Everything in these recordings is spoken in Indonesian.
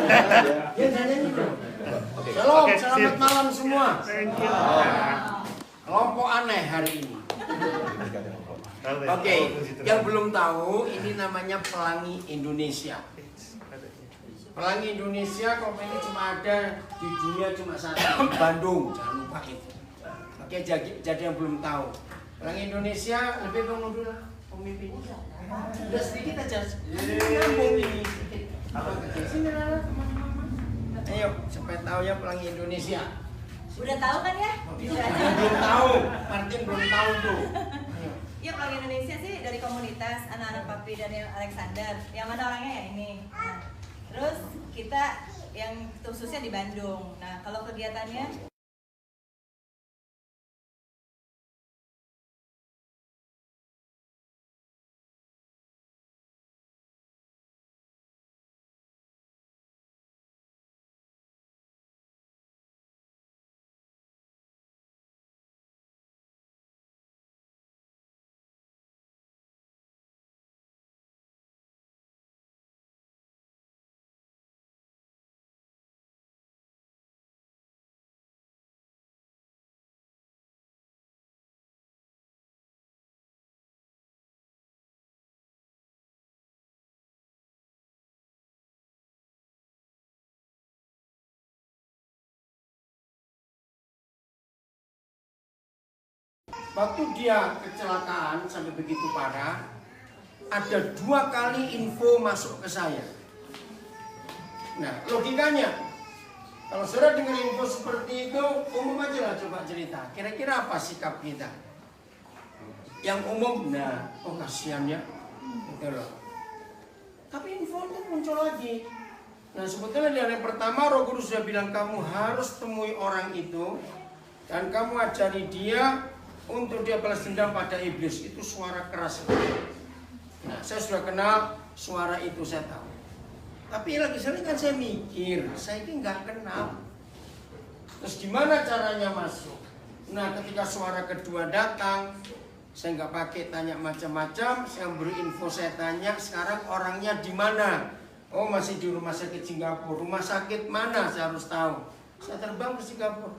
Ya nyanyi dong. Shalom, selamat malam semua. Kelompok aneh hari ini. Oke, yang belum tahu ini namanya Pelangi Indonesia. Pelangi Indonesia kelompok ini cuma ada di dunia cuma satu, di Bandung, jangan lupa itu. Oke, jadi yang belum tahu, Pelangi Indonesia lebih bangun dulu lah pemimpinnya. Udah sedikit aja, nyambung ini. Sini lah teman-teman. Ayo, supaya tahu ya Pelangi Indonesia. Udah tahu kan ya? Belum tahu, Martin belum tahu tuh. Iya, Pelangi Indonesia sih dari komunitas anak-anak Papi dan Alexander. Yang mana orangnya ya ini. Nah, terus kita yang khususnya di Bandung. Nah, kalau kegiatannya waktu dia kecelakaan sampai begitu parah, ada 2 kali info masuk ke saya. Nah, logikanya, kalau saudara dengar info seperti itu, umum aja lah coba cerita. Kira-kira apa sikap kita? Yang umum, nah, oh kasihan ya, gitu loh. Tapi info itu muncul lagi. Nah, sebetulnya dari yang pertama, Roh Kudus sudah bilang kamu harus temui orang itu dan kamu ajari dia untuk dia balas dendam pada iblis. Itu suara keras. Nah, saya sudah kenal suara itu, saya tahu. Tapi lagi sering kan saya mikir, saya ini nggak kenal. Terus gimana caranya masuk? Nah, ketika suara kedua datang, saya nggak pakai tanya macam-macam, saya beri info, saya tanya sekarang orangnya di mana? Oh, masih di rumah sakit Singapura. Rumah sakit mana? Saya harus tahu. Saya terbang ke Singapura.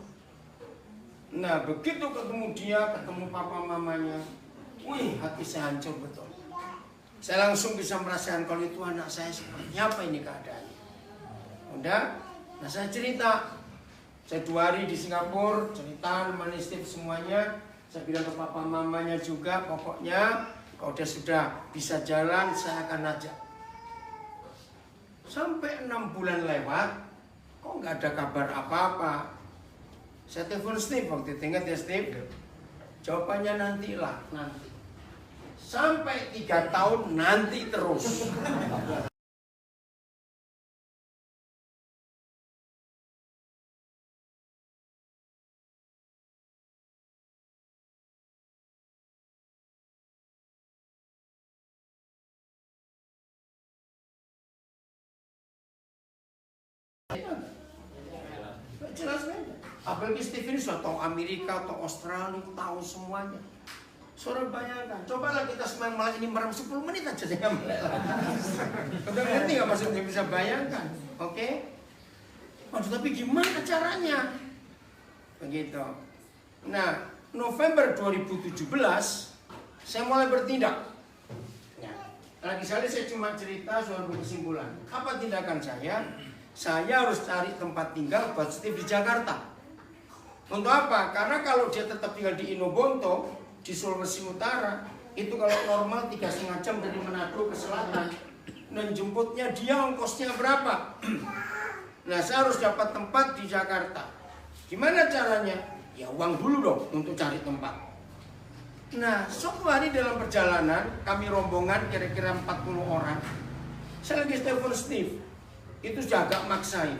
Nah, begitu ketemu dia, ketemu papa mamanya, wih, hati saya hancur betul. Saya langsung bisa merasakan kalau itu anak saya seperti apa ini keadaannya. Udah, nah saya cerita. Saya 2 hari di Singapura, cerita sama Steve semuanya. Saya bilang ke papa mamanya juga, pokoknya kalau dia sudah bisa jalan, saya akan ajak. Sampai 6 bulan lewat, kok nggak ada kabar apa-apa. Saya telepon Steve waktu itu, ingat ya Steve? Jawabannya nantilah, nanti. Sampai 3 tahun nanti terus. Jelas kan? Apalagi Steve ini sudah tahu Amerika, tahu Australia, tahu semuanya. Saudara bayangkan, cobalah kita semua malah ini merem 10 menit aja saya melek. Udah ngerti nggak maksudnya, bisa bayangkan, oke? Waduh, tapi gimana caranya? Begitu. Nah, November 2017 saya mulai bertindak. Lagi sekali saya cuma cerita soal kesimpulan. Apa tindakan saya? Saya harus cari tempat tinggal buat Steve di Jakarta. Untuk apa? Karena kalau dia tetap tinggal di Inobonto, di Sulawesi Utara, itu kalau normal 3,5 jam dari Manado ke selatan. Dan jemputnya dia ongkosnya berapa? Nah, saya harus dapat tempat di Jakarta. Gimana caranya? Ya uang dulu dong untuk cari tempat. Nah, suatu hari dalam perjalanan, kami rombongan kira-kira 40 orang. Saya lagi telepon Steve. Itu sudah agak maksain.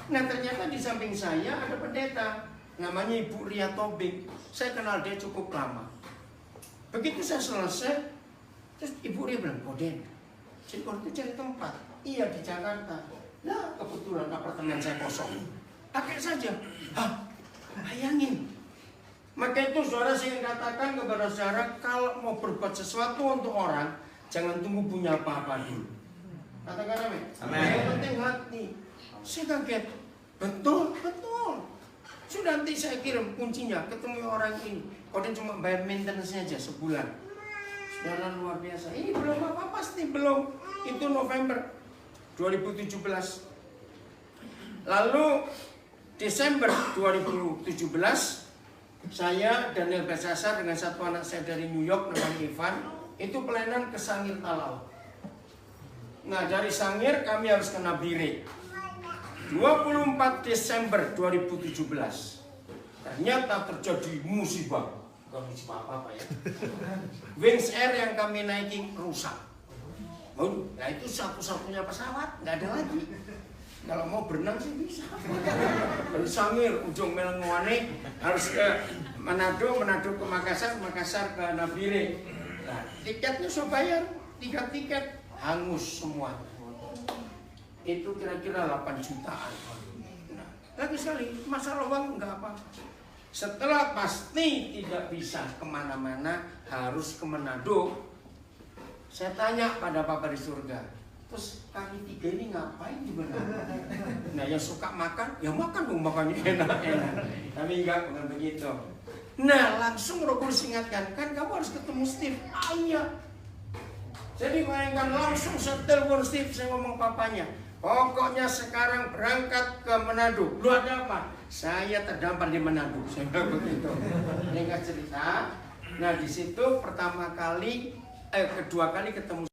Nah, ternyata di samping saya ada pendeta. Namanya Ibu Ria Tobing. Saya kenal dia cukup lama. Begitu saya selesai, terus Ibu Ria bilang, Boden, jadi kalau itu cari tempat. Iya, di Jakarta. Nah, kebetulan apartemen saya kosong. Pakai saja. Hah, bayangin. Maka itu saudara saya katakan kepada saudara, kalau mau berbuat sesuatu untuk orang, jangan tunggu punya apa-apa dulu. Katakan amin. Yang penting hati. Saya kaget. Betul, betul. Sudah nanti saya kirim kuncinya, ketemu orang ini. Kode cuma bayar maintenance-nya aja sebulan. Sudah luar biasa. Ini belum apa pasti belum. Itu November 2017. Lalu Desember 2017 saya Daniel Basasar dengan satu anak saya dari New York namanya Ivan itu pelayanan ke Sangir Talaut. Nah dari Sangir kami harus ke Nabire. 24 Desember 2017 ternyata terjadi musibah. Bukan musibah apa-apa ya. Wings Air yang kami naiki rusak. Nah itu satu-satunya pesawat, nggak ada lagi. Kalau mau berenang sih bisa. Dari Sangir, ujung Melengwane harus ke Manado, Manado ke Makassar, Makassar ke Nabire. Nah, tiketnya saya bayar, 3 tiket hangus semua. Itu kira-kira 8 jutaan. Nah, lagi sekali, masalah uang enggak apa-apa. Setelah pasti tidak bisa kemana-mana, harus ke Manado. Saya tanya pada Papa di surga, terus kami 3 ini ngapain di Manado? Nah, yang suka makan, ya makan dong, makannya enak-enak. Tapi enggak, bukan begitu. Nah, langsung Roh Kudus ingatkan, kan kamu harus ketemu Steve. Ah iya. Jadi bayangkan langsung saya telepon Steve, saya ngomong papanya. Pokoknya sekarang berangkat ke Manado. Lu ada apa? Saya terdampar di Manado. Saya bilang begitu. Ingat cerita. Nah di situ kedua kali ketemu.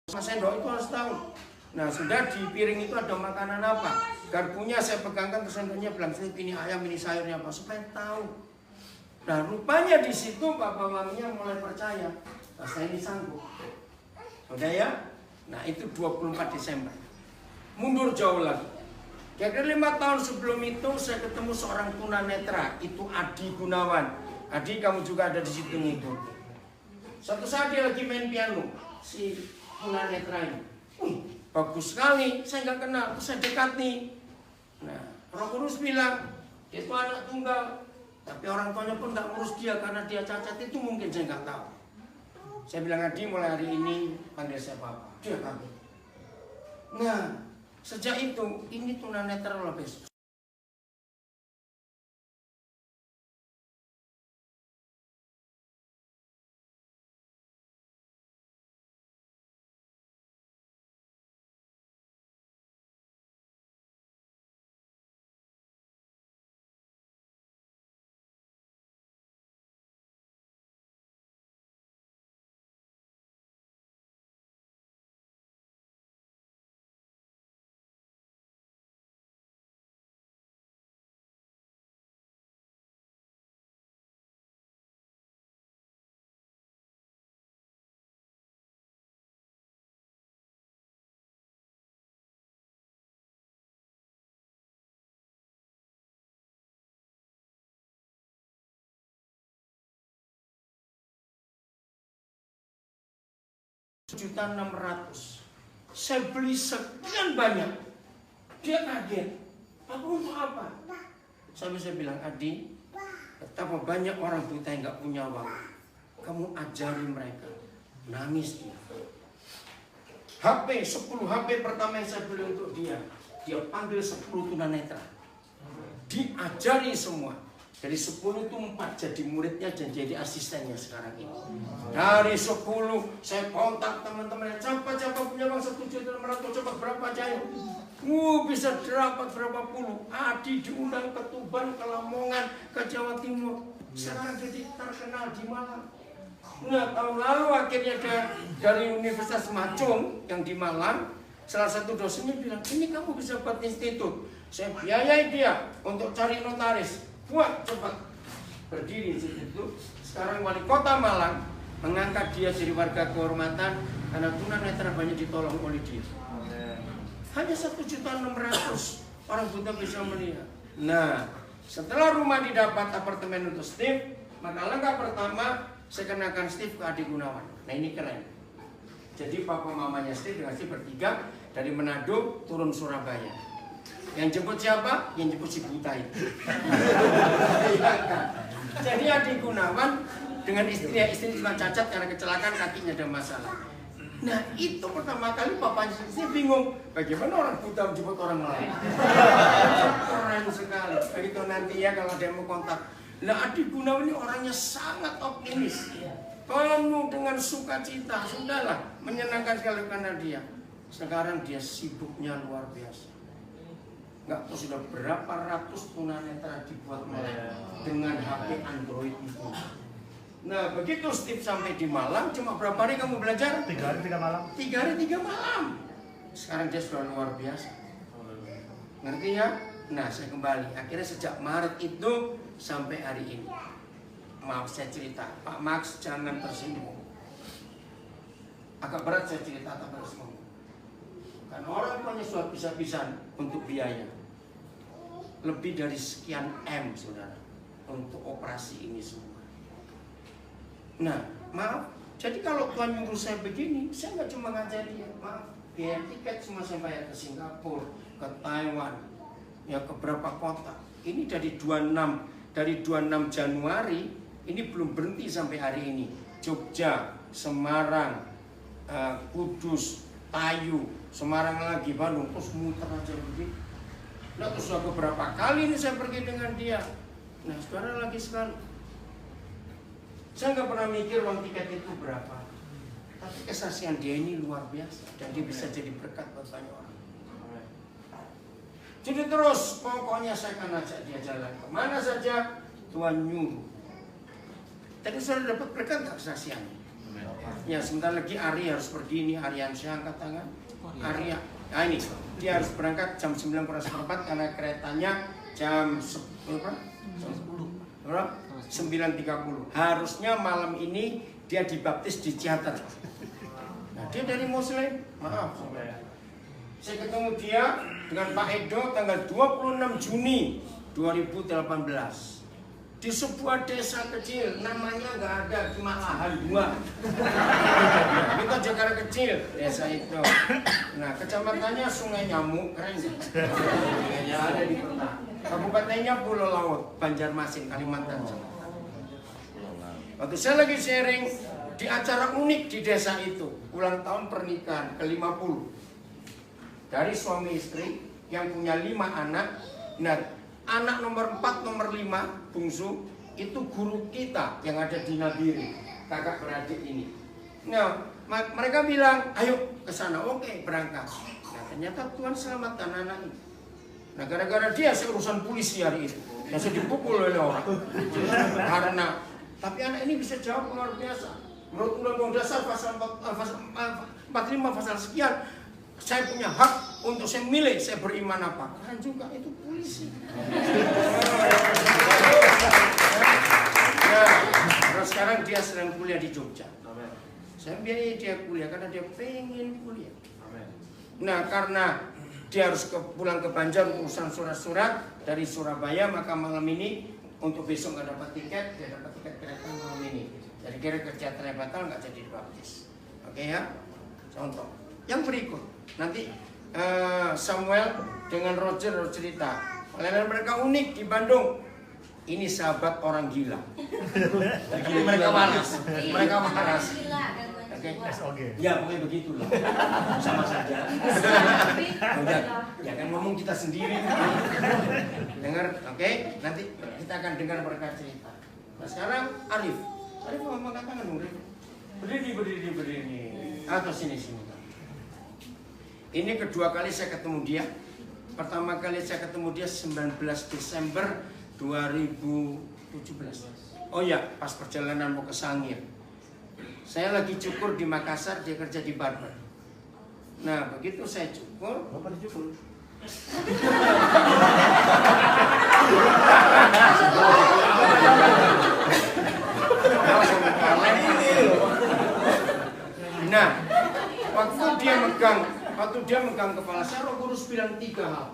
Mas Sendok itu harus tahu. Nah sudah di piring itu ada makanan apa. Garpunya saya pegangkan, terus sendoknya bilang, ini ayam, ini sayurnya apa, supaya tahu. Nah rupanya di situ Bapak Maminya mulai percaya. Nah, saya ini sanggup. Udah ya? Nah itu 24 Desember. Mundur jauh lagi. Kira-kira 5 tahun sebelum itu saya ketemu seorang tunanetra. Itu Adi Gunawan. Adi, kamu juga ada di situ itu. Suatu saat dia lagi main piano. Si tunanetra ini, bagus sekali, saya nggak kenal, saya dekati. Nah, Roh Kudus bilang, dia itu anak tunggal, tapi orang tuanya pun nggak ngurus dia karena dia cacat. Itu mungkin saya nggak tahu. Saya bilang, Adi, mulai hari ini panggil saya Papa. Dia kaget. Nah, sejak itu ini tunanetra lebih. Rp1.600.000. Saya beli sekian banyak. Dia kaget. Aku untuk apa? Sampai saya bilang, Adi, Betapa banyak orang buta yang nggak punya uang. Kamu ajari mereka, nangis dia. HP, 10 HP pertama yang saya beli untuk dia. Dia panggil 10 tunanetra. Diajari semua. Dari 10 itu 4 jadi muridnya dan jadi asistennya sekarang ini. Dari 10 saya kontak teman-teman, siapa punya uang 1.500.000, coba berapa aja. Bisa dapat berapa puluh. Adi diundang ke Tuban, ke Lamongan, ke Jawa Timur. Sekarang jadi terkenal di Malang. Nah, tahun lalu akhirnya dari Universitas Macung yang di Malang, salah satu dosennya bilang, ini kamu bisa buat institut. Saya biayai dia untuk cari notaris. Buat cepat berdiri di situ. Sekarang wali kota Malang mengangkat dia jadi warga kehormatan karena tunanetra banyak ditolong oleh dia. Hanya 1.600.000 orang buta bisa melihat. Nah, setelah rumah didapat apartemen untuk Steve, maka langkah pertama saya kenakan Steve ke Adi Gunawan. Nah, ini keren. Jadi papa mamanya Steve dengan Steve bertiga dari Manado turun Surabaya. Yang jemput siapa? Yang jemput si buta itu. Jadi Adi Gunawan dengan istri cuma cacat karena kecelakaan, kakinya ada masalah. Nah, itu pertama kali papanya sih bingung, bagaimana orang buta menjemput orang lain. Keren sekali. Begitu nanti ya kalau ada yang mau kontak. Nah, Adi Gunawan ini orangnya sangat optimis, penuh dengan sukacita. Sudahlah, menyenangkan sekali karena dia. Sekarang dia sibuknya luar biasa. Nggak tahu sudah berapa ratus tunanetra dibuat mereka dengan HP Android itu. Nah, begitu Steve sampai di Malang, cuma berapa hari kamu belajar? 3 hari 3 malam. 3 hari 3 malam. Sekarang dia sudah luar biasa. Ngerti ya? Nah, saya kembali. Akhirnya sejak Maret itu sampai hari ini. Maaf saya cerita, Pak Max jangan tersinggung. Agak berat saya cerita, tak tersinggung. Karena orang tuanya sudah bisa-bisa untuk biaya. Lebih dari sekian M, saudara, untuk operasi ini semua. Nah, maaf. Jadi kalau Tuhan nyuruh saya begini, saya nggak cuma ngajari dia. Maaf, biaya tiket semua saya bayar ke Singapura, ke Taiwan, ya ke beberapa kota. Ini dari 26 Januari, ini belum berhenti sampai hari ini. Jogja, Semarang, Kudus, Tayu, Semarang lagi, Bandung, terus muter aja begitu. Nah, terus sudah beberapa kali ini saya pergi dengan dia. Nah, sekarang lagi sekali. Saya nggak pernah mikir uang tiket itu berapa. Tapi kesaksian dia ini luar biasa. Dan dia bisa jadi berkat buat banyak orang. Jadi terus, pokoknya saya akan ajak dia jalan kemana saja Tuhan nyuruh. Tadi sudah dapat berkat nggak kesaksiannya? Ya, sebentar lagi Ari harus pergi ini. Ariansyah angkat tangan. Arya, nah ini dia harus berangkat jam 9:15 karena keretanya jam 9:30. Harusnya malam ini dia dibaptis di Ciater. Nah, dia dari Muslim. Maaf. Saya ketemu dia dengan Pak Edo tanggal 26 Juni 2018. Di sebuah desa kecil, namanya nggak ada, cuma lahan 2. Kita Jakarta kecil, desa itu. Nah, kecamatannya Sungai Nyamuk, keren nggak? Ada di peta. Kabupatennya Pulau Laut, Banjarmasin, Kalimantan. Waktu saya lagi sharing di acara unik di desa itu, ulang tahun pernikahan ke-50 dari suami istri yang punya 5 anak. Nah, anak nomor 4, nomor 5, bungsu, itu guru kita yang ada di Nabiri, kakak beradik ini. Nah, mereka bilang, ayo ke sana, oke, berangkat. Nah, ternyata Tuhan selamatkan anak ini. Nah, gara-gara dia saya urusan polisi hari itu, yang saya dipukul oleh orang. Karena, tapi anak ini bisa jawab luar biasa. Menurut Undang-Undang Dasar pasal 45 pasal sekian, saya punya hak untuk saya milih saya beriman apa. Keren juga itu polisi. Nah, terus sekarang dia sedang kuliah di Jogja. Saya biayai dia kuliah karena dia pengen kuliah. Nah, karena dia harus pulang ke Banjar urusan surat-surat dari Surabaya, maka malam ini untuk besok nggak dapat tiket, dia dapat tiket kereta malam ini. Jadi kira kerja batal nggak jadi dibaptis. Oke ya, contoh. Yang berikut nanti Samuel dengan Roger cerita. Pelayanan mereka unik di Bandung. Ini sahabat orang gila. Jadi mereka waras. Mereka waras. Oke. Ya pokoknya begitulah. Sama saja. Ya kan ngomong kita sendiri. Dengar, oke? Nanti kita akan dengar mereka cerita. Nah sekarang Arif mau angkat tangan dong. Berdiri. Atau sini. Ini kedua kali saya ketemu dia. Pertama kali saya ketemu dia 19 Desember 2017. Oh ya, pas perjalanan mau ke Sangir. Saya lagi cukur di Makassar, dia kerja di barber. Nah, begitu saya cukur, Bapak dicukur. Nah, waktu dia megang kepala saya, Roh Kudus bilang 3 hal.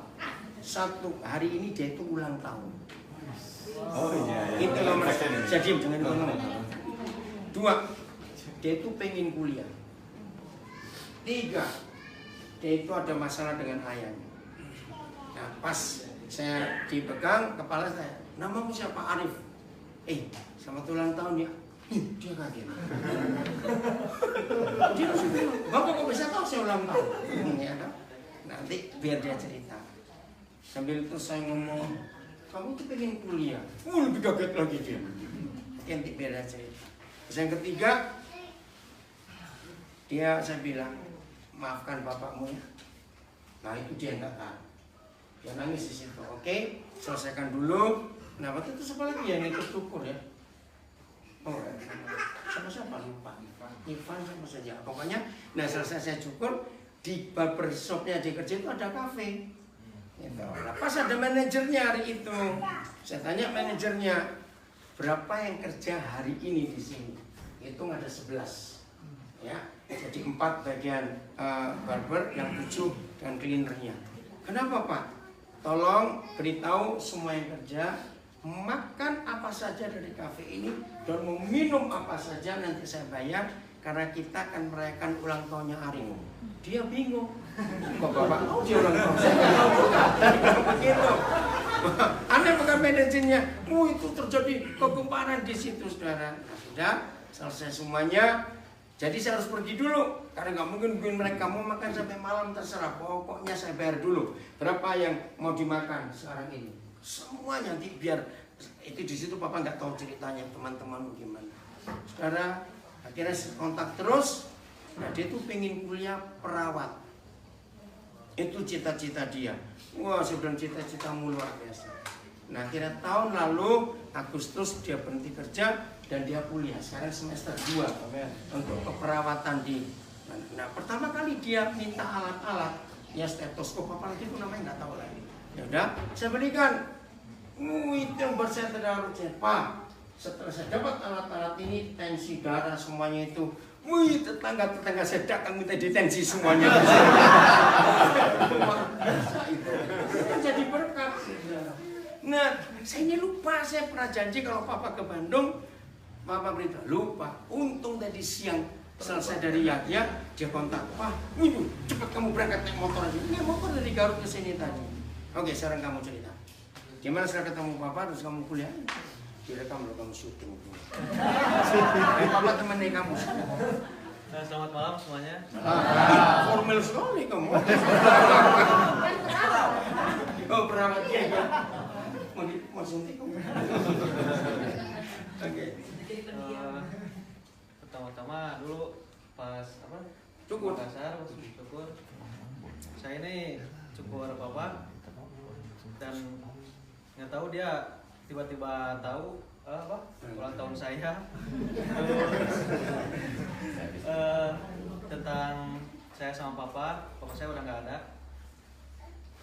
1, hari ini dia itu ulang tahun. Oh iya. Itu nomor jadi jangan ngomong. 2, dia itu pengen kuliah. 3, dia itu ada masalah dengan ayahnya. Nah, pas saya dipegang kepala saya, namamu siapa? Arif. Selamat ulang tahun ya. Dia kaget. Dia langsung bilang, Bapak kok bisa tahu saya ulang tahun? Ya, nanti biar dia cerita. Sambil itu saya ngomong, kamu tuh pengen kuliah. Lebih kaget lagi dia. Nanti biar dia cerita. Terus yang ketiga, saya bilang, maafkan bapakmu ya. Nah itu dia nggak tahu. Dia nangis di situ. Oke, selesaikan dulu. Nah waktu itu siapa lagi yang ikut syukur ya? Oh, siapa lupa. Ivan sama saja. Pokoknya, nah selesai saya cukur di barbershopnya dia kerja itu ada kafe. Gitu. Nah, pas ada manajernya hari itu, saya tanya manajernya berapa yang kerja hari ini di sini. Hitung ada 11. Ya, jadi 4 bagian barber, yang 7 dengan cleanernya. Kenapa Pak? Tolong beritahu semua yang kerja makan apa saja dari kafe ini dan mau minum apa saja nanti saya bayar karena kita akan merayakan ulang tahunnya Arif. Dia bingung. Kok Bapak tahu dia ulang tahun? Saya nggak tahu begitu. Aneh bukan manajernya. Itu terjadi kegemparan di situ saudara. Nah, sudah selesai semuanya. Jadi saya harus pergi dulu karena nggak mungkin mereka mau makan sampai malam, terserah. Pokoknya saya bayar dulu. Berapa yang mau dimakan sekarang ini? Semuanya nanti biar itu di situ Papa nggak tahu ceritanya teman-teman gimana. Saudara akhirnya kontak terus. Nah dia tuh pengen kuliah perawat. Itu cita-cita dia. Wah saya bilang cita-citamu luar biasa. Nah akhirnya tahun lalu Agustus dia berhenti kerja dan dia kuliah. Sekarang semester 2 untuk keperawatan di. Nah pertama kali dia minta alat-alat ya stetoskop apa lagi itu namanya nggak tahu lagi. Ya udah saya belikan. Itu yang buat saya terharu Pak. Setelah saya dapat alat-alat ini, tensi darah semuanya itu, tetangga-tetangga saya datang minta ditensi semuanya. Itu jadi berkat. Nah, saya ini lupa, saya pernah janji kalau Papa ke Bandung, Papa beritahu, lupa. Untung tadi siang selesai dari Yahya, dia kontak, Pak, cepat kamu berangkat naik motor aja. Ini motor dari Garut ke sini tadi. Oke, sekarang kamu cerita. Gimana setelah ketemu Papa terus kamu kuliah? Direkam loh kamu syuting. Papa temennya kamu. Selamat malam semuanya. Formal sekali kamu. Oh perawat ya. Mau suntik kamu. Oke. Pertama-tama dulu pas Cukur. Makassar pas cukur. Saya ini cukur Papa dan nggak tahu dia tiba-tiba tahu ulang tahun saya tentang saya sama Papa saya udah nggak ada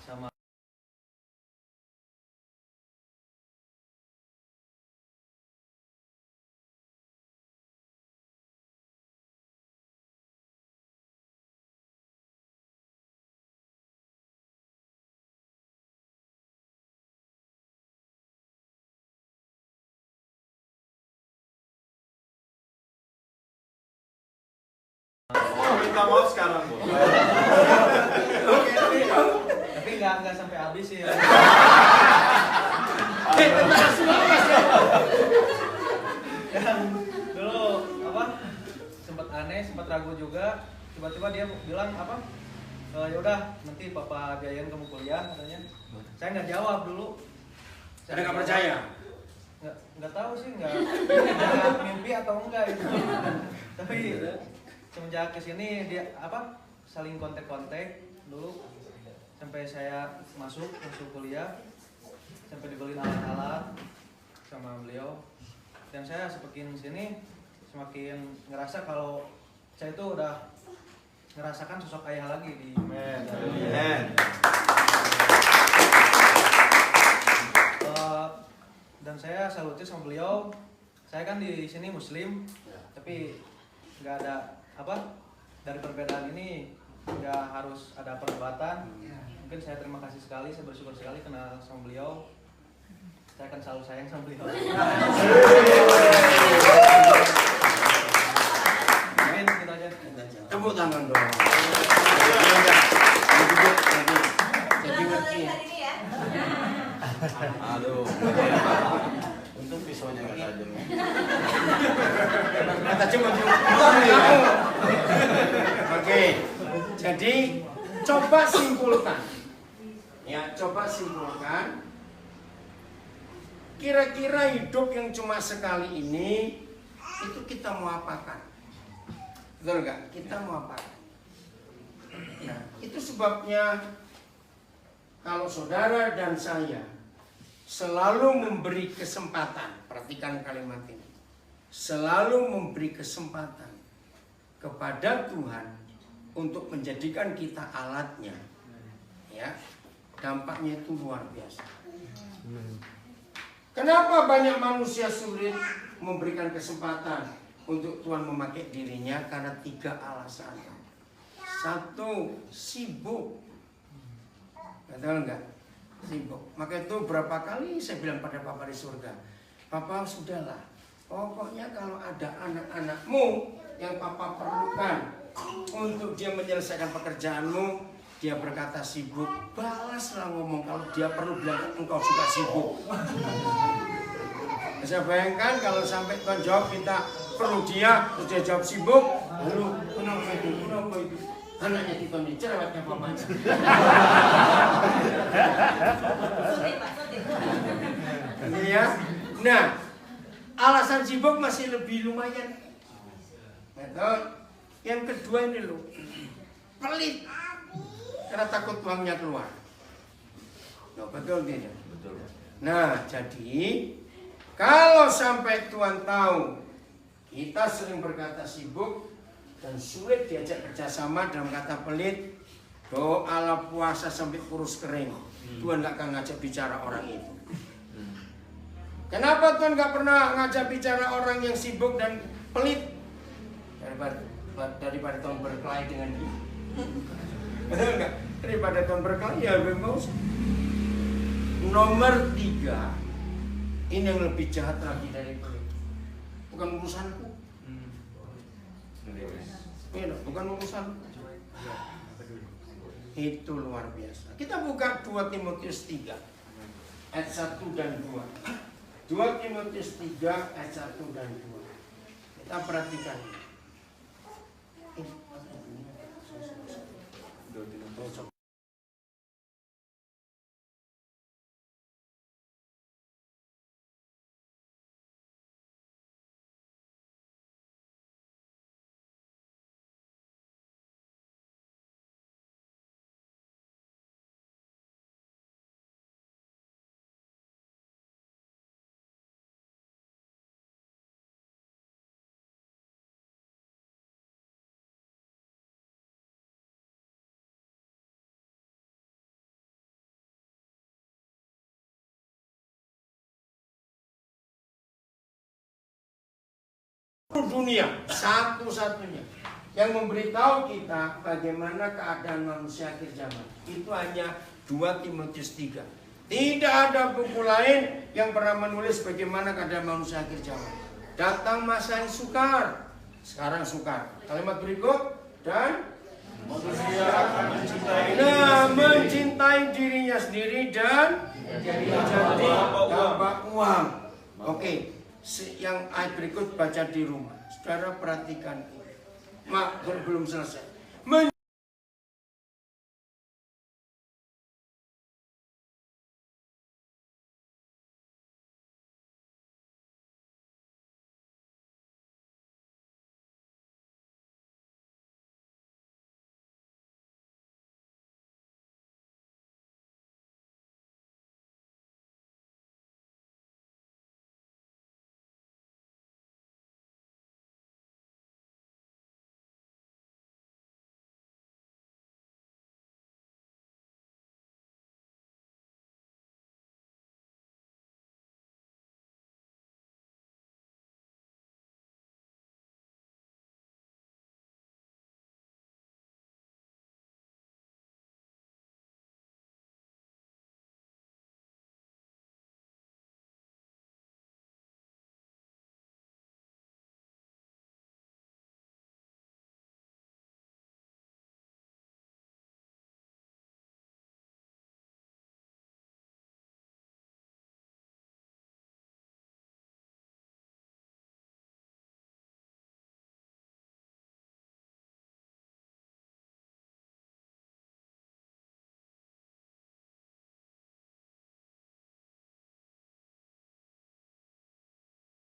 sama Minta maaf sekarang, Bu. tapi nggak sampai habis sih ya. tentara semua Mas. Dan dulu apa? Sempat aneh, sempat ragu juga. Tiba-tiba dia bilang apa? Yaudah nanti papa biayain kamu kuliah katanya. Saya nggak jawab dulu. Saya nggak percaya. Nggak tahu sih nggak mimpi atau enggak itu. Tapi semenjak kesini dia apa? Saling kontak-kontak dulu sampai saya masuk kuliah, sampai dibeliin alat-alat sama beliau. Dan saya semakin sini semakin ngerasa kalau saya itu udah ngerasakan sosok ayah lagi di Amen. dan saya salutin sama beliau. Saya kan di sini muslim, tapi nggak ada apa dari perbedaan ini nggak harus ada perdebatan. Mungkin saya terima kasih sekali, saya bersyukur sekali kenal sama beliau. Saya akan selalu sayang sama beliau. Mungkin gitu aja. Tepuk tangan dong. Jadi ngerti. Hari ini ya. Aduh. Untung pisaunya nggak tajam. Kata cuma Oke. Jadi coba simpulkan. Ya, coba simpulkan. Kira-kira hidup yang cuma sekali ini itu kita mau apakan? Betul nggak? Kita mau apakan? Nah, itu sebabnya kalau saudara dan saya selalu memberi kesempatan, perhatikan kalimat ini, selalu memberi kesempatan kepada Tuhan untuk menjadikan kita alatnya, ya, dampaknya itu luar biasa. Kenapa banyak manusia sulit memberikan kesempatan untuk Tuhan memakai dirinya? Karena 3 alasan. 1, sibuk. Betul enggak? Sibuk. Maka itu berapa kali saya bilang pada Papa di surga, Papa sudahlah, pokoknya kalau ada anak-anakmu yang Papa perlukan untuk dia menyelesaikan pekerjaanmu, dia berkata sibuk, balaslah ngomong kalau dia perlu bilang engkau juga sibuk. Saya bayangkan kalau sampai Tuhan jawab kita perlu dia, terus dia jawab sibuk, lalu kenapa itu? Anaknya kita nih cerewetnya papanya. Ya. Nah, alasan sibuk masih lebih lumayan. Betul. Yang kedua ini loh, pelit. Karena takut uangnya keluar. No, betul tidak? Betul. Nah, jadi kalau sampai Tuhan tahu kita sering berkata sibuk dan sulit diajak kerjasama, dalam kata pelit, doalah puasa sampai kurus kering, Tuhan gak akan ngajak bicara orang itu. Kenapa Tuhan gak pernah ngajak bicara orang yang sibuk dan pelit? Daripada Tuhan berkelahi dengan dia. Betul nggak? Daripada Tuhan berkelahi ya lebih bagus. Nomor 3, ini yang lebih jahat lagi dari pelit. Bukan urusanku. Bukan urusan. Itu luar biasa. Kita buka 2 Timotius 3 ayat 1 dan 2. 2 Timotius 3 ayat 1 dan 2. Kita perhatikan. Dunia satu-satunya yang memberitahu kita bagaimana keadaan manusia akhir zaman itu hanya 2 Timotius 3. Tidak ada buku lain yang pernah menulis bagaimana keadaan manusia akhir zaman. Datang masa yang sukar, sekarang sukar. Kalimat berikut, dan manusia akan mencintai dirinya sendiri dan Jadi tambah uang. Oke, yang ayat berikut baca di rumah. Saudara perhatikan. Mak, belum selesai.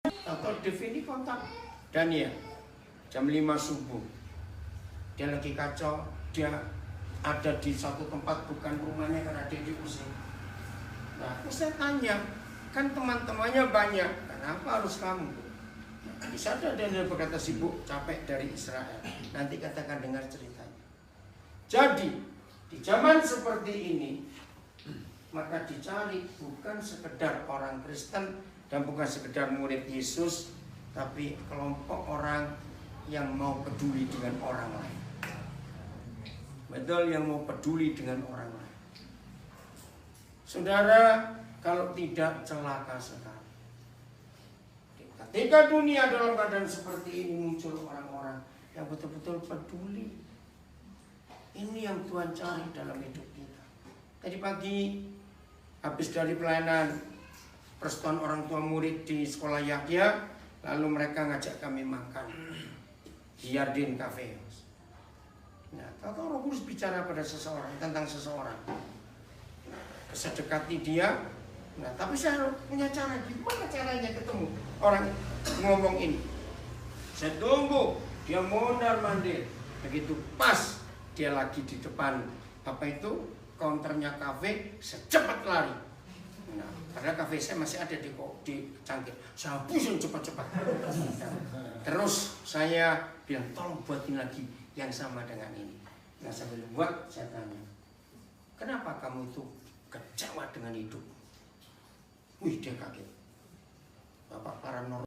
Atau defini kontak Daniel jam 5 subuh, dia lagi kacau, dia ada di satu tempat bukan rumahnya karena dia diusir. Nah, terus saya tanya, kan teman-temannya banyak, kenapa harus kamu? Bisa ada Daniel berkata sibuk, capek dari Israel. Nanti katakan dengar ceritanya. Jadi di zaman seperti ini, maka dicari bukan sekedar orang Kristen dan bukan sekedar murid Yesus, tapi kelompok orang yang mau peduli dengan orang lain. Betul, yang mau peduli dengan orang lain. Saudara, kalau tidak celaka sekali. Ketika dunia dalam keadaan seperti ini, muncul orang-orang yang betul-betul peduli. Ini yang Tuhan cari dalam hidup kita. Tadi pagi habis dari pelayanan persetujuan orang tua murid di sekolah Yahya, lalu mereka ngajak kami makan di Yardin Cafe. Nah, tahu Roh Kudus bicara pada seseorang tentang seseorang. Saya dekati dia. Nah, tapi saya punya cara. Gimana caranya ketemu orang ngomong ini? Saya tunggu dia mondar-mandir. Begitu pas dia lagi di depan apa itu counternya kafe, secepat lari. Nah, padahal kafe saya masih ada di cangkir. Saya habisin cepat-cepat. Terus saya bilang, tolong buatin lagi yang sama dengan ini. Nah, sambil buat, saya tanya, kenapa kamu itu kecewa dengan hidup? Wih, dia kaget. Bapak paranormal.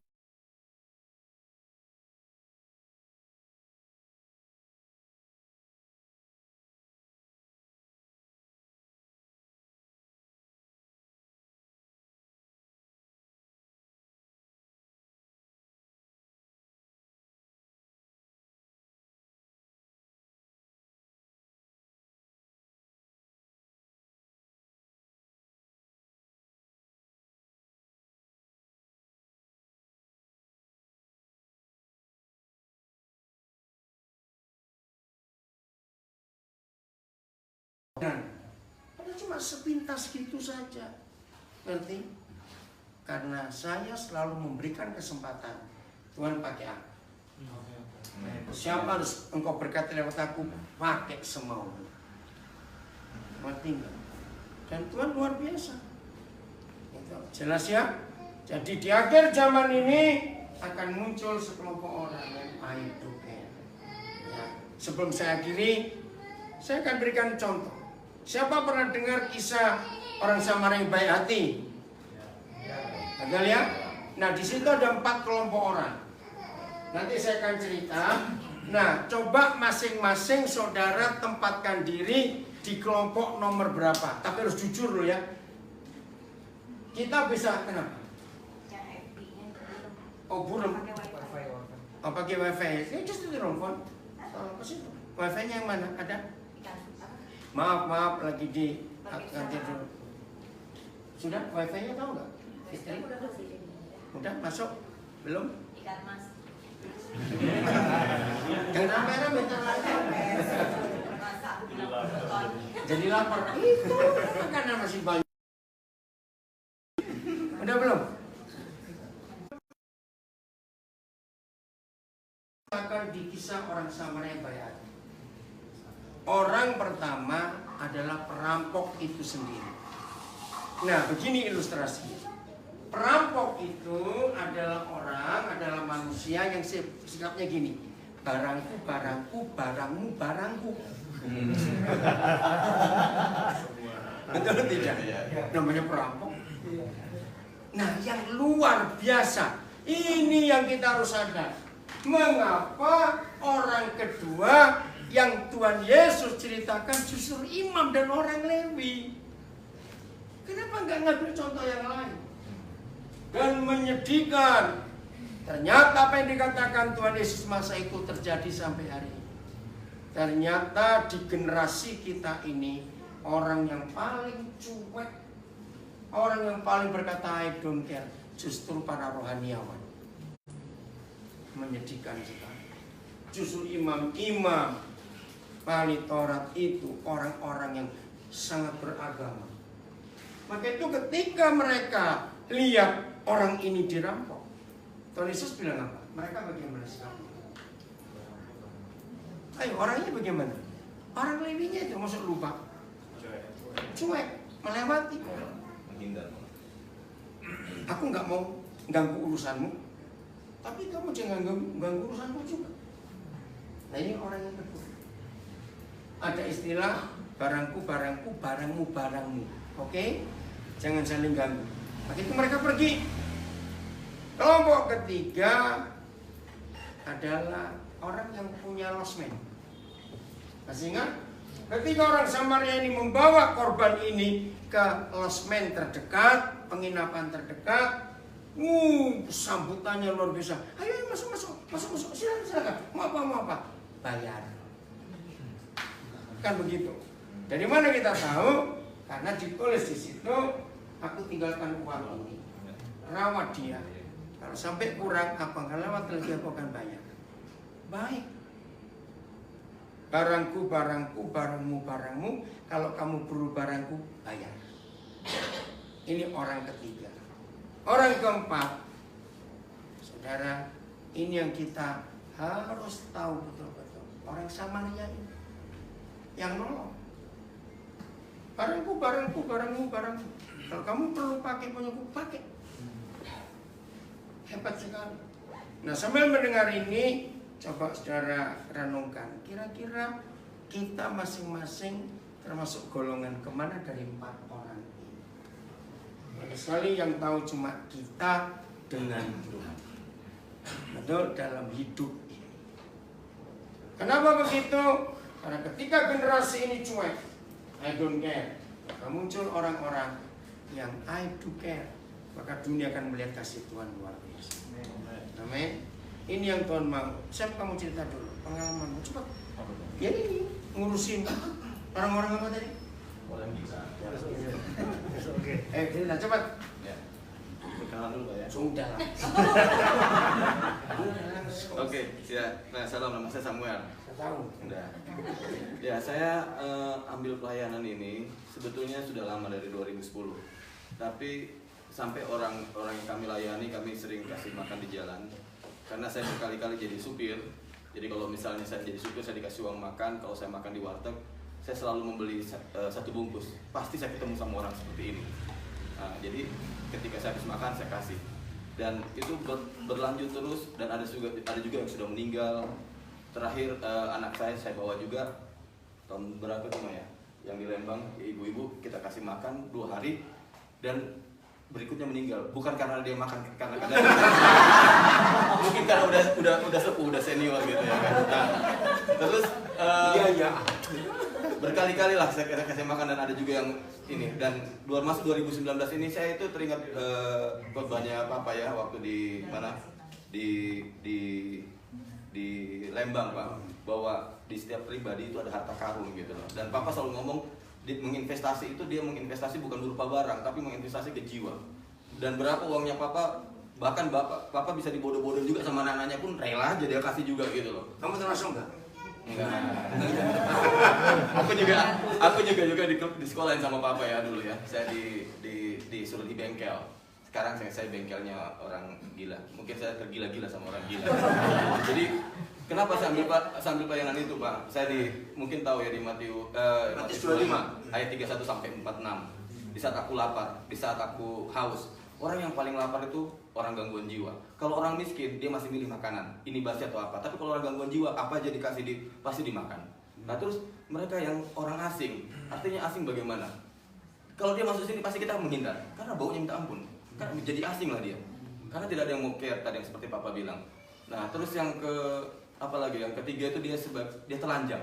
Dan cuma sepintas gitu saja, ngerti? Karena saya selalu memberikan kesempatan. Tuhan pakai aku. Siapa harus engkau berkati lewat aku, pakai semau. Ngerti enggak? Dan Tuhan luar biasa. Itu jelas ya. Jadi di akhir zaman ini akan muncul sekelompok orang yang hidup. Ya. Sebelum saya akhiri, saya akan berikan contoh. Siapa pernah dengar kisah orang Samaria yang baik hati? Ada ya? Nah, di situ ada 4 kelompok orang. Nanti saya akan cerita. Nah, coba masing-masing saudara tempatkan diri di kelompok nomor berapa. Tapi harus jujur loh ya. Kita bisa kenapa? Oh, burung. Oh, pakai wifi. Ini just di phone. Ke situ. Wifi-nya yang mana? Ada? Maaf, lagi di ganti dulu. Sudah? Wifi-nya tahu nggak? Istri? Udah masuk? Belum? Ikan mas. Jangan merah bentar lagi. Masak. Jadi lapar. Itu karena masih banyak. Udah belum? Akan di kisah orang Samaria bayar. Orang pertama adalah perampok itu sendiri. Nah, begini ilustrasinya. Perampok itu adalah manusia yang sikapnya gini. Barangku, barangku, barangmu, barangku. Betul tidak? Namanya perampok. Nah, yang luar biasa. Ini yang kita harus sadar. Mengapa orang kedua yang Tuhan Yesus ceritakan justru imam dan orang Lewi? Kenapa nggak ngambil contoh yang lain? Dan menyedihkan. Ternyata apa yang dikatakan Tuhan Yesus masa itu terjadi sampai hari ini. Ternyata di generasi kita ini orang yang paling cuek, orang yang paling berkata I don't care, justru para rohaniawan. Menyedihkan sekali. Justru imam-imam ahli Taurat itu orang-orang yang sangat beragama. Maka itu ketika mereka lihat orang ini dirampok, Tuhan Yesus bilang apa? Mereka bagaimana sikapnya? Ayo, orangnya bagaimana? Orang Lewinya itu masuk lupa, cuek, melewati. Menghindar. Aku nggak mau ganggu urusanmu, tapi kamu jangan ganggu urusanku juga. Nah, ini orang yang kedua. Ada istilah barangku, barangku, barangmu, barangmu. Oke? Jangan saling ganggu. Maka itu mereka pergi. Kelompok ketiga adalah orang yang punya losmen. Masih ingat? Ketika orang Samaria ini membawa korban ini ke losmen terdekat, penginapan terdekat, sambutannya luar biasa. Ayo masuk, silakan. Mau apa? Bayar. Kan begitu. Dari mana kita tahu? Karena ditulis di situ, aku tinggalkan uang ini, rawat dia. Kalau sampai kurang apa nggak lewat lagi aku akan bayar. Baik. Barangku, barangku, barangmu, barangmu. Kalau kamu perlu barangku, bayar. Ini orang ketiga. Orang keempat, saudara, ini yang kita harus tahu betul-betul. Orang Samaria ini yang nolong. Barangku, barangku, barangmu, barangmu. Kalau kamu perlu pakai punyaku, pakai. Hebat sekali. Nah, sambil mendengar ini, coba saudara renungkan. Kira-kira kita masing-masing termasuk golongan kemana dari 4 orang ini? Banyak sekali yang tahu cuma kita dengan Tuhan. Betul, dalam hidup ini. Kenapa begitu? Karena ketika generasi ini cuek, I don't care, maka muncul orang-orang yang I do care, maka dunia akan melihat kasih Tuhan luar biasa. Amin. Ini yang Tuhan mau. Siapa kamu cerita dulu pengalamanmu, cepat. Ya ini ngurusin orang-orang apa tadi? Orang bisa. Cerita cepat. Ya. Perkenalan dulu Pak ya. Sudah lah. Oke, siap. Nah, salam, nama saya Samuel. Saya tahu. Udah. Ya, saya ambil pelayanan ini sebetulnya sudah lama dari 2010. Tapi sampai orang-orang yang kami layani, kami sering kasih makan di jalan. Karena saya berkali-kali jadi supir. Jadi kalau misalnya saya jadi supir, saya dikasih uang makan. Kalau saya makan di warteg, saya selalu membeli 1 bungkus. Pasti saya ketemu sama orang seperti ini. Nah, jadi ketika saya habis makan, saya kasih. Dan itu berlanjut terus. Dan ada juga yang sudah meninggal. Terakhir anak saya bawa juga tahun berapa tuh ya, yang di Lembang, ibu-ibu kita kasih makan 2 hari dan berikutnya meninggal. Bukan karena dia makan, karena mungkin karena udah sepuh, udah senior gitu ya kan. Nah, terus berkali-kali lah saya kasih makan dan ada juga yang ini. Dan masuk 2019 ini saya itu teringat korbannya Papa ya, waktu di mana di Lembang Pak, bahwa di setiap pribadi itu ada harta karun gitu loh. Dan Papa selalu ngomong menginvestasi itu dia menginvestasi bukan berupa barang, tapi menginvestasi ke jiwa. Dan berapa uangnya papa, bahkan papa bisa dibodoh-bodoh juga sama anak-anaknya pun rela aja dia kasih juga gitu loh. Kamu termasuk nggak? Enggak. aku juga di sekolahin sama papa ya dulu ya. Saya disuruh di bengkel. Sekarang saya bengkelnya orang gila. Mungkin saya tergila-gila sama orang gila. Jadi kenapa saya ambil pelayanan itu, Pak? Saya mungkin tahu ya di Matius 25 ayat 31 sampai 46. Di saat aku lapar, di saat aku haus, orang yang paling lapar itu orang gangguan jiwa. Kalau orang miskin, dia masih milih makanan, ini basi atau apa. Tapi kalau orang gangguan jiwa, apa aja dikasih pasti dimakan. Nah terus mereka yang orang asing, artinya asing bagaimana? Kalau dia masuk sini pasti kita menghindar, karena baunya minta ampun. Karena jadi asing lah dia. Karena tidak ada yang mau care tadi yang seperti Papa bilang. Nah terus yang apalagi yang ketiga itu dia telanjang.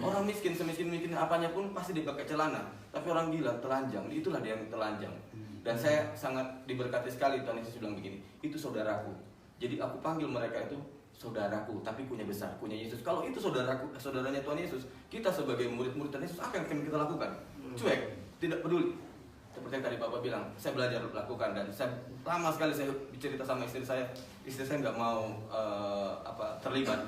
Orang miskin semiskin apanya pun pasti dia pakai celana. Tapi orang gila telanjang, itulah dia yang telanjang. Dan saya sangat diberkati sekali Tuhan Yesus bilang begini, itu saudaraku. Jadi aku panggil mereka itu saudaraku, tapi punya besar, punya Yesus. Kalau itu saudaranya Tuhan Yesus, kita sebagai murid-murid Tuhan Yesus, apa yang akan kita lakukan? Cuek, tidak peduli. Seperti yang tadi Bapak bilang, saya belajar lakukan dan saya lama sekali saya bicara sama istri saya nggak mau terlibat.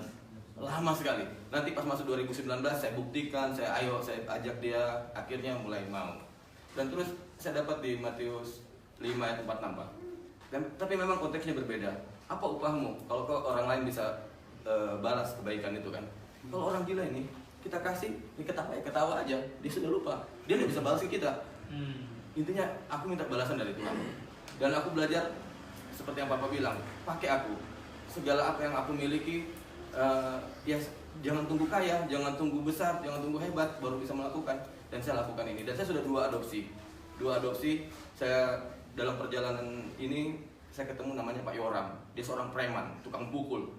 Lama sekali. Nanti pas masuk 2019 saya buktikan, saya ajak dia, akhirnya mulai mau. Dan terus saya dapat di Matius 5 ayat 46, Pak. Tapi memang konteksnya berbeda. Apa upahmu? Kalau orang lain bisa balas kebaikan itu kan. Kalau orang gila ini, kita kasih, ini ketawa aja. Dia sudah lupa. Dia nggak bisa balas ke kita. Intinya, aku minta balasan dari Tuhan. Dan aku belajar, seperti yang Papa bilang, pakai aku. Segala apa yang aku miliki, ya jangan tunggu kaya, jangan tunggu besar, jangan tunggu hebat, baru bisa melakukan. Dan saya lakukan ini. Dan saya sudah 2 adopsi. Saya dalam perjalanan ini saya ketemu namanya Pak Yoram. Dia seorang preman, tukang pukul.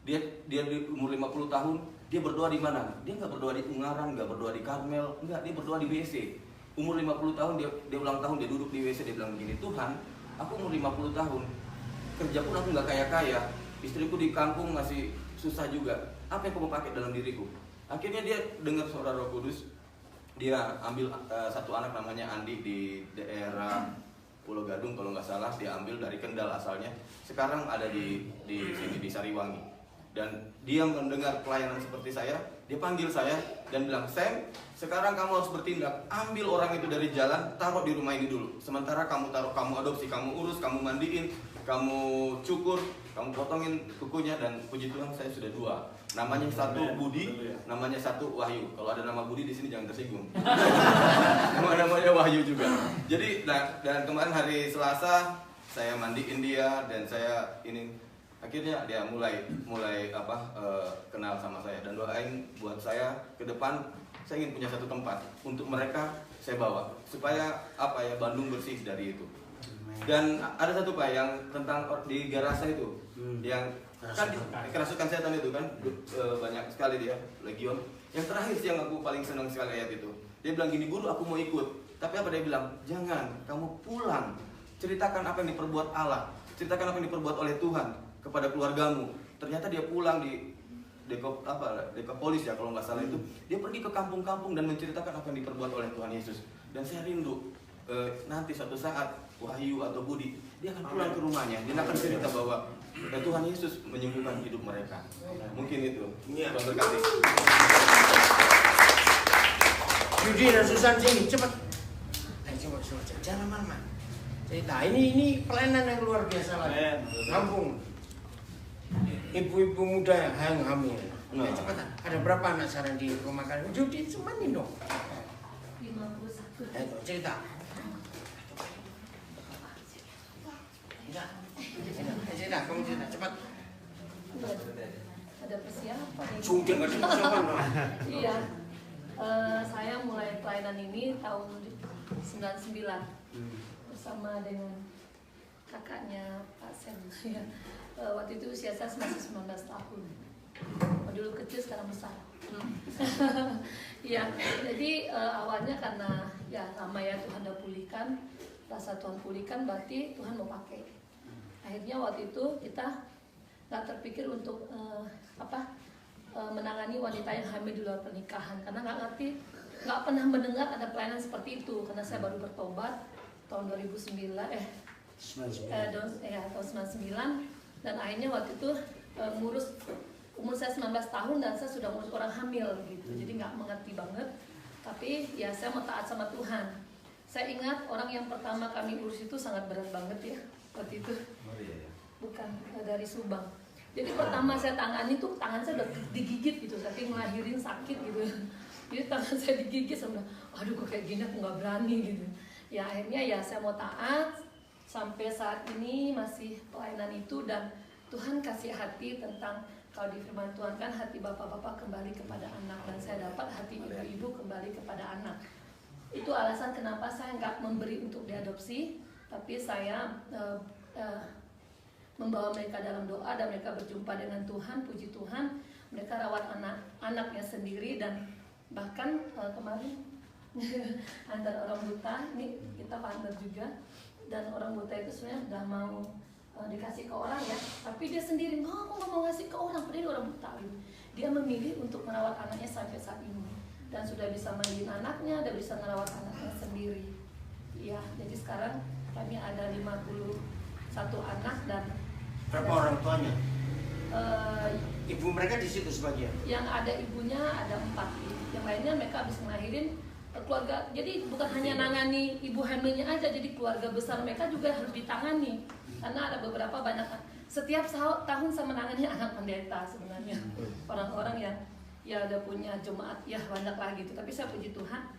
Dia di umur 50 tahun, dia berdoa di mana? Dia nggak berdoa di Ungaran, nggak berdoa di Karmel, enggak, dia berdoa di WC. Umur 50 tahun dia ulang tahun, dia duduk di WC, dia bilang begini, Tuhan, aku umur 50 tahun, kerja pun aku nggak kaya-kaya, istriku di kampung masih susah juga. Apa yang kamu pakai dalam diriku? Akhirnya dia dengar suara Roh Kudus. Dia ambil satu anak namanya Andi di daerah Pulau Gadung kalau nggak salah, dia ambil dari Kendal asalnya. Sekarang ada di sini di Sariwangi. Dan dia mendengar pelayanan seperti saya, dia panggil saya dan bilang, Sam, sekarang kamu harus bertindak. Ambil orang itu dari jalan, taruh di rumah ini dulu. Sementara kamu adopsi, kamu urus, kamu mandiin, kamu cukur, kamu potongin kukunya. Dan puji Tuhan saya sudah 2. Namanya satu Budi, namanya satu Wahyu. Kalau ada nama Budi di sini jangan tersinggung. Namanya Wahyu juga. Jadi dan kemarin hari Selasa saya mandiin dia dan saya akhirnya dia mulai kenal sama saya dan doain buat saya ke depan. Saya ingin punya satu tempat untuk mereka saya bawa supaya Bandung bersih dari itu. Dan ada satu Pak yang tentang di Garasa itu yang kan kerasukan setan itu kan banyak sekali dia legion. Yang terakhir sih yang aku paling senang sekali ayat itu. Dia bilang gini, guru aku mau ikut. Tapi apa dia bilang? Jangan, kamu pulang. Ceritakan apa yang diperbuat Allah. Ceritakan apa yang diperbuat oleh Tuhan kepada keluargamu. Ternyata dia pulang di Decapolis ya kalau nggak salah itu. Dia pergi ke kampung-kampung dan menceritakan apa yang diperbuat oleh Tuhan Yesus. Dan saya rindu nanti suatu saat Wahyu atau Budi dia akan pulang ke rumahnya. Dia akan cerita bahwa Tuhan Yesus menyembuhkan hidup mereka. Mungkin itu. Iya. Tuhan berkati. Yudi dan Susan sini cepat. Coba jangan lama-lama. Cerita ini pelayanan yang luar biasa lagi. Kampung. Ibu-ibu muda yang hamil. Cepat. Ada berapa anak sekarang di rumah kalian? Yudi semanin dong. 51. Ayo cerita. Cerita, kamu cerita cepat. Ada persiapan. Sudah nggak persiapan. Iya. Saya mulai pelayanan ini tahun 99 bersama dengan kakaknya Pak Sen. Ya. Waktu itu usia saya masih 19 tahun. Dulu kecil sekarang besar. Iya. Jadi awalnya karena ya lama ya Tuhan udah pulihkan, rasa Tuhan pulihkan berarti Tuhan mau pakai. Akhirnya waktu itu kita nggak terpikir untuk menangani wanita yang hamil di luar pernikahan karena nggak ngerti nggak pernah mendengar ada pelayanan seperti itu karena saya baru bertobat tahun 2009 tahun 99, dan akhirnya waktu itu ngurus umur saya 19 tahun dan saya sudah ngurus orang hamil gitu, jadi nggak mengerti banget, tapi ya saya mau taat sama Tuhan. Saya ingat orang yang pertama kami urus itu sangat berat banget ya waktu itu, bukan dari Subang. Jadi pertama saya tangani tuh tangan saya udah digigit gitu, saking ngelahirin sakit gitu. Jadi tangan saya digigit, saya bilang, aduh kok kayak gini aku nggak berani gitu. Ya akhirnya ya saya mau taat, sampai saat ini masih pelayanan itu, dan Tuhan kasih hati tentang, kalau di firman Tuhan kan hati bapak-bapak kembali kepada anak, dan saya dapat hati ibu-ibu kembali kepada anak. Itu alasan kenapa saya nggak memberi untuk diadopsi, tapi saya membawa mereka dalam doa dan mereka berjumpa dengan Tuhan. Puji Tuhan, mereka rawat anaknya sendiri, dan bahkan kemarin antara orang buta, ini kita partner juga, dan orang buta itu sebenarnya udah mau dikasih ke orang ya, tapi dia sendiri aku nggak mau ngasih ke orang, padahal dia orang buta gitu. Dia memilih untuk merawat anaknya sampai saat ini, dan sudah bisa mandiin anaknya, dan bisa merawat anaknya sendiri. Ya, jadi sekarang kami ada 51 anak, dan berapa orang tuanya? Ibu mereka di situ sebagian. Yang ada ibunya ada 4, yang lainnya mereka habis melahirin keluarga. Jadi bukan hanya nangani ibu hamilnya aja, jadi keluarga besar mereka juga harus ditangani. Karena ada beberapa banyak setiap tahun sama nangani anak pendeta sebenarnya. Orang-orang yang ya udah punya jemaat ya banyak lah gitu. Tapi saya puji Tuhan,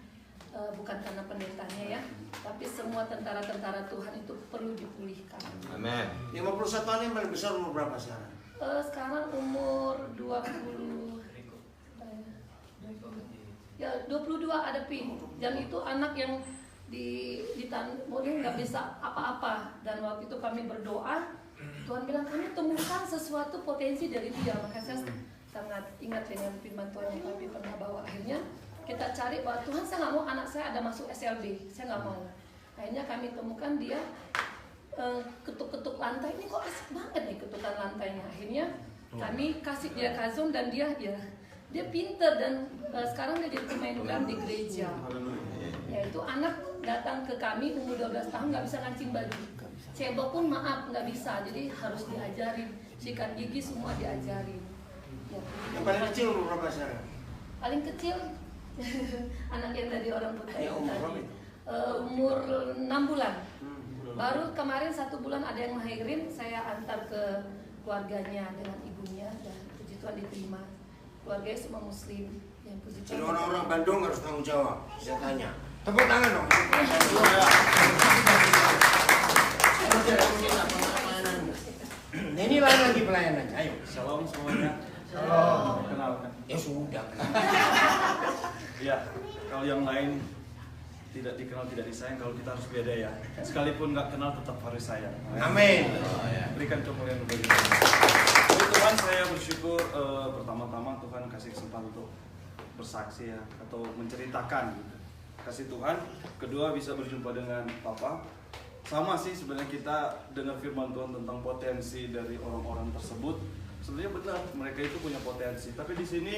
bukan karena pendetanya ya, tapi semua tentara-tentara Tuhan itu perlu dipulihkan. Amin. 51 tahun yang paling besar umur berapa sekarang? Sekarang umur 22 ada Pi. Dan itu anak yang mungkin nggak bisa apa-apa, dan waktu itu kami berdoa, Tuhan bilang kami temukan sesuatu potensi dari dia. Maka saya sangat ingat dengan firman Tuhan yang kami pernah bawa. Akhirnya kita cari bahwa Tuhan, saya nggak mau anak saya ada masuk SLB, saya nggak mau. Akhirnya kami temukan dia ketuk-ketuk lantai, ini kok asik banget nih ketukan lantainya. Akhirnya kami kasih dia kazon, dan dia pinter, dan sekarang dia jadi pemain drum di gereja. Ya itu anak datang ke kami umur 12 tahun nggak bisa ngancing baju, cebok pun maaf nggak bisa, jadi harus diajarin, sikat gigi semua diajarin. Ya, Yang paling kecil umur berapa sekarang? paling kecil anak yang dari orang buta Ya, itu umur tadi, berapa itu? umur 6 bulan. Baru kemarin 1 bulan ada yang melahirin, saya antar ke keluarganya dengan ibunya, dan puji Tuhan diterima. Keluarganya semua muslim, yang puji Jadi Tuhan. orang-orang Bandung harus tanggung jawab. Saya tanya. Tepuk tangan dong. Nah, ini lain lagi pelayanannya. Ayo. Shalom semuanya. Shalom. Kenalkan. Ya sudah. Ya, kalau yang lain tidak dikenal tidak disayang, kalau kita harus beda ya. Sekalipun nggak kenal tetap harus sayang. Amin. Berikan kemuliaan bagi Tuhan. Jadi Tuhan, saya bersyukur pertama-tama Tuhan kasih kesempatan untuk bersaksi ya, atau menceritakan kasih Tuhan. Kedua, bisa berjumpa dengan Papa. Sama sih sebenarnya, kita dengar firman Tuhan tentang potensi dari orang-orang tersebut. Sebenarnya benar, mereka itu punya potensi. Tapi di sini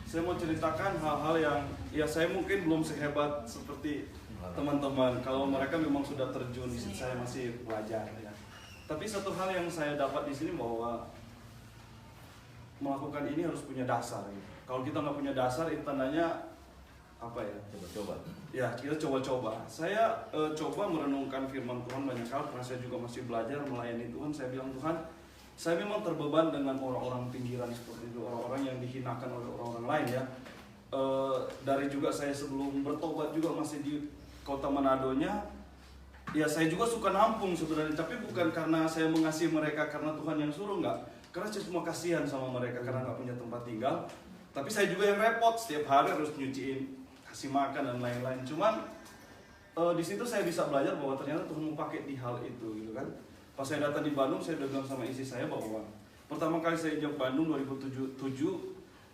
saya mau ceritakan hal-hal yang ya saya mungkin belum sehebat seperti teman-teman. Kalau mereka memang sudah terjun, di sini saya masih belajar ya. Tapi satu hal yang saya dapat di sini bahwa melakukan ini harus punya dasar. Ya. Kalau kita nggak punya dasar, itu tandanya apa ya? Coba-coba. Ya, kita coba-coba. Saya coba merenungkan firman Tuhan banyak hal, karena saya juga masih belajar melayani Tuhan. Saya bilang, Tuhan, saya memang terbeban dengan orang-orang pinggiran seperti itu, orang-orang yang dihinakan oleh orang-orang lain ya. Dari juga saya sebelum bertobat juga masih di kota Manadonya, ya saya juga suka nampung sebenarnya, tapi bukan karena saya mengasihi mereka karena Tuhan yang suruh, enggak. Karena saya cuma kasihan sama mereka karena nggak punya tempat tinggal. Tapi saya juga yang repot, setiap hari harus nyuciin, kasih makan dan lain-lain. Cuman di situ saya bisa belajar bahwa ternyata Tuhan mau pakai di hal itu gitu kan. Pas saya datang di Bandung, saya udah bilang sama istri saya bahwa pertama kali saya injak Bandung 2007,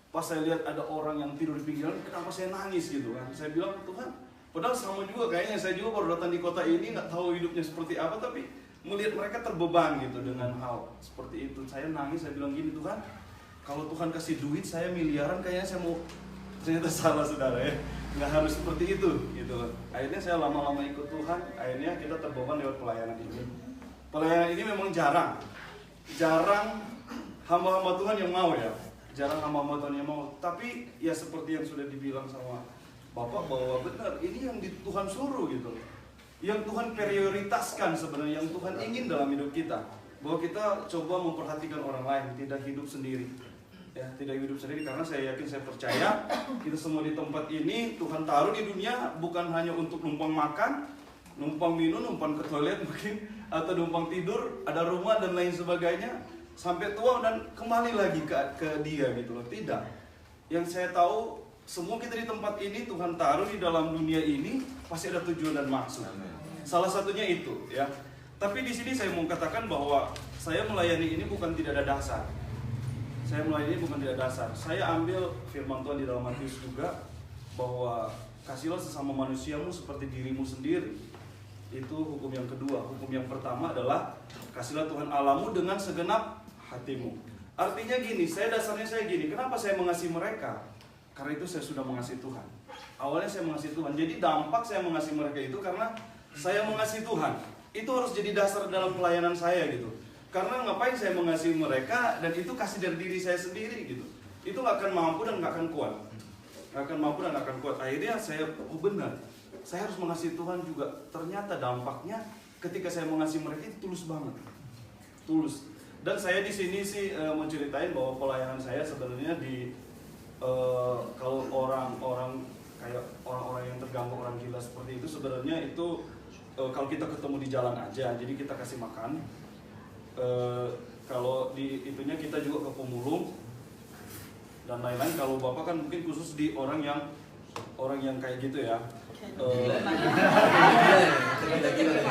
pas saya lihat ada orang yang tidur di pinggiran, kenapa saya nangis gitu kan. Saya bilang, Tuhan, padahal sama juga kayaknya, saya juga baru datang di kota ini, nggak tahu hidupnya seperti apa, tapi melihat mereka terbeban gitu dengan hal seperti itu. Saya nangis, saya bilang gini, Tuhan, kalau Tuhan kasih duit saya miliaran, kayaknya saya mau Ternyata salah saudara ya, nggak harus seperti itu gitu. Akhirnya saya lama-lama ikut Tuhan, akhirnya kita terbeban lewat pelayanan ini. Pelayanan ini memang jarang hamba-hamba Tuhan yang mau ya, jarang hamba-hamba Tuhan yang mau. Tapi ya seperti yang sudah dibilang sama Bapak bahwa benar ini yang Tuhan suruh gitu, yang Tuhan prioritaskan sebenarnya, yang Tuhan ingin dalam hidup kita, bahwa kita coba memperhatikan orang lain, tidak hidup sendiri. Ya, tidak hidup sendiri, karena saya yakin, saya percaya kita semua di tempat ini Tuhan taruh di dunia bukan hanya untuk numpang makan, numpang minum, numpang ke toilet mungkin, atau numpang tidur, ada rumah dan lain sebagainya sampai tua dan kembali lagi ke dia gitu loh. Tidak. Yang saya tahu semua kita di tempat ini Tuhan taruh di dalam dunia ini pasti ada tujuan dan maksud. Salah satunya itu ya. Tapi di sini saya mau katakan bahwa saya melayani ini bukan tidak ada dasar. Saya melayani bukan tidak dasar. Saya ambil firman Tuhan di dalam Matius juga, bahwa kasihlah sesama manusiamu seperti dirimu sendiri. Itu hukum yang kedua. Hukum yang pertama adalah kasihlah Tuhan Allahmu dengan segenap hatimu. Artinya gini, dasarnya saya gini, kenapa saya mengasihi mereka? Karena itu saya sudah mengasihi Tuhan. Awalnya saya mengasihi Tuhan. Jadi dampak saya mengasihi mereka itu karena saya mengasihi Tuhan. Itu harus jadi dasar dalam pelayanan saya gitu. Karena ngapain saya mengasihi mereka, dan itu kasih dari diri saya sendiri gitu. Itu gak akan mampu dan gak akan kuat. Gak akan mampu dan gak akan kuat. Akhirnya saya, oh benar, saya harus mengasihi Tuhan juga. Ternyata dampaknya ketika saya mengasihi mereka itu tulus banget. Tulus. Dan saya di sini sih menceritain bahwa pelayanan saya sebenarnya di kalau orang-orang kayak orang-orang yang terganggu, orang gila seperti itu, sebenarnya itu kalau kita ketemu di jalan aja, jadi kita kasih makan. Kalau di itunya kita juga ke pemulung dan lain-lain. Kalau Bapak kan mungkin khusus di orang yang kayak gitu ya.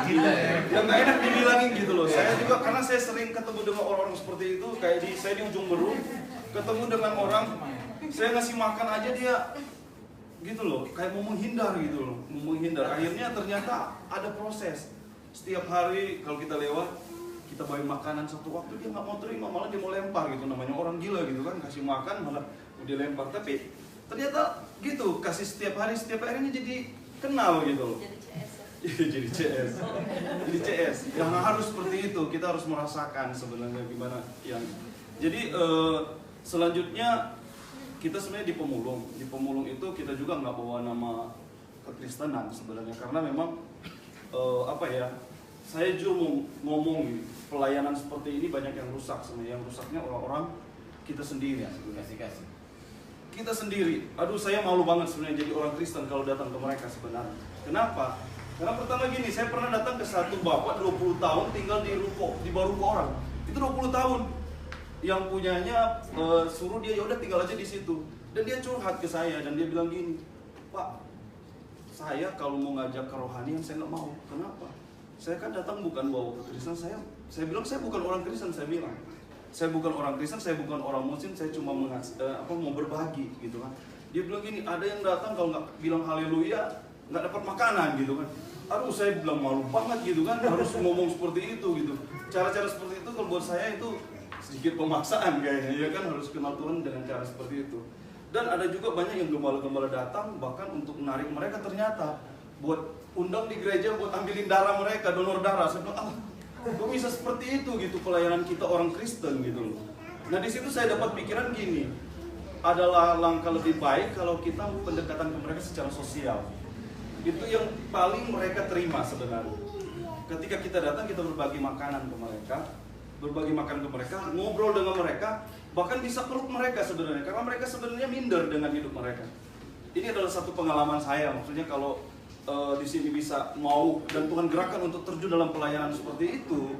Gila ya. Yang nggak enak dibilangin gitu loh. Saya juga, karena saya sering ketemu dengan orang-orang seperti itu. Kayak saya di ujung Berung ketemu dengan orang, saya ngasih makan aja dia gitu loh, kayak mau menghindar gitu loh, mau menghindar. Akhirnya ternyata ada proses. Setiap hari kalau kita lewat, kita bawain makanan, satu waktu dia nggak mau terima, malah dia mau lempar gitu. Namanya orang gila gitu kan, kasih makan malah dia lempar. Tapi ternyata gitu, kasih setiap harinya jadi kenal gitu loh. Jadi CS. Jadi CS. Jadi CS. Yang harus seperti itu, kita harus merasakan sebenarnya gimana yang. Jadi selanjutnya kita sebenarnya di pemulung. Di pemulung itu kita juga nggak bawa nama kekristenan sebenarnya, karena memang saya juga mau ngomong gitu, pelayanan seperti ini banyak yang rusak sebenarnya. Yang rusaknya orang-orang kita sendiri ya. Kasih. Kita sendiri. Aduh, saya malu banget sebenarnya jadi orang Kristen kalau datang ke mereka sebenarnya. Kenapa? Karena pertama gini, saya pernah datang ke satu bapak 20 tahun tinggal di ruko, di bawah ruko orang. Itu 20 tahun. Yang punyanya suruh dia, ya udah tinggal aja di situ. Dan dia curhat ke saya dan dia bilang gini, "Pak, saya kalau mau ngajak kerohanian saya nggak mau. Kenapa? Saya kan datang bukan bawa ke Kristen, saya bilang saya bukan orang Kristen, saya bilang. Saya bukan orang Kristen, saya bukan orang Muslim, saya cuma mau berbagi gitu kan." Dia bilang gini, ada yang datang kalau nggak bilang haleluya, nggak dapat makanan gitu kan. Aduh, saya bilang malu banget gitu kan, harus ngomong seperti itu gitu. Cara-cara seperti itu kalau buat saya itu sedikit pemaksaan kayaknya, ya kan, harus kenal Tuhan dengan cara seperti itu. Dan ada juga banyak yang gembala-gembala datang bahkan untuk menarik mereka, ternyata buat undang di gereja buat ambilin darah mereka, donor darah. Saya bilang, kok bisa seperti itu gitu pelayanan kita orang Kristen gitu loh. Nah di situ saya dapat pikiran gini, adalah langkah lebih baik kalau kita pendekatan ke mereka secara sosial. Itu yang paling mereka terima sebenarnya. Ketika kita datang, kita berbagi makanan ke mereka, ngobrol dengan mereka, bahkan bisa peluk mereka sebenarnya, karena mereka sebenarnya minder dengan hidup mereka. Ini adalah satu pengalaman saya, maksudnya kalau di sini bisa mau dan Tuhan gerakan untuk terjun dalam pelayanan seperti itu,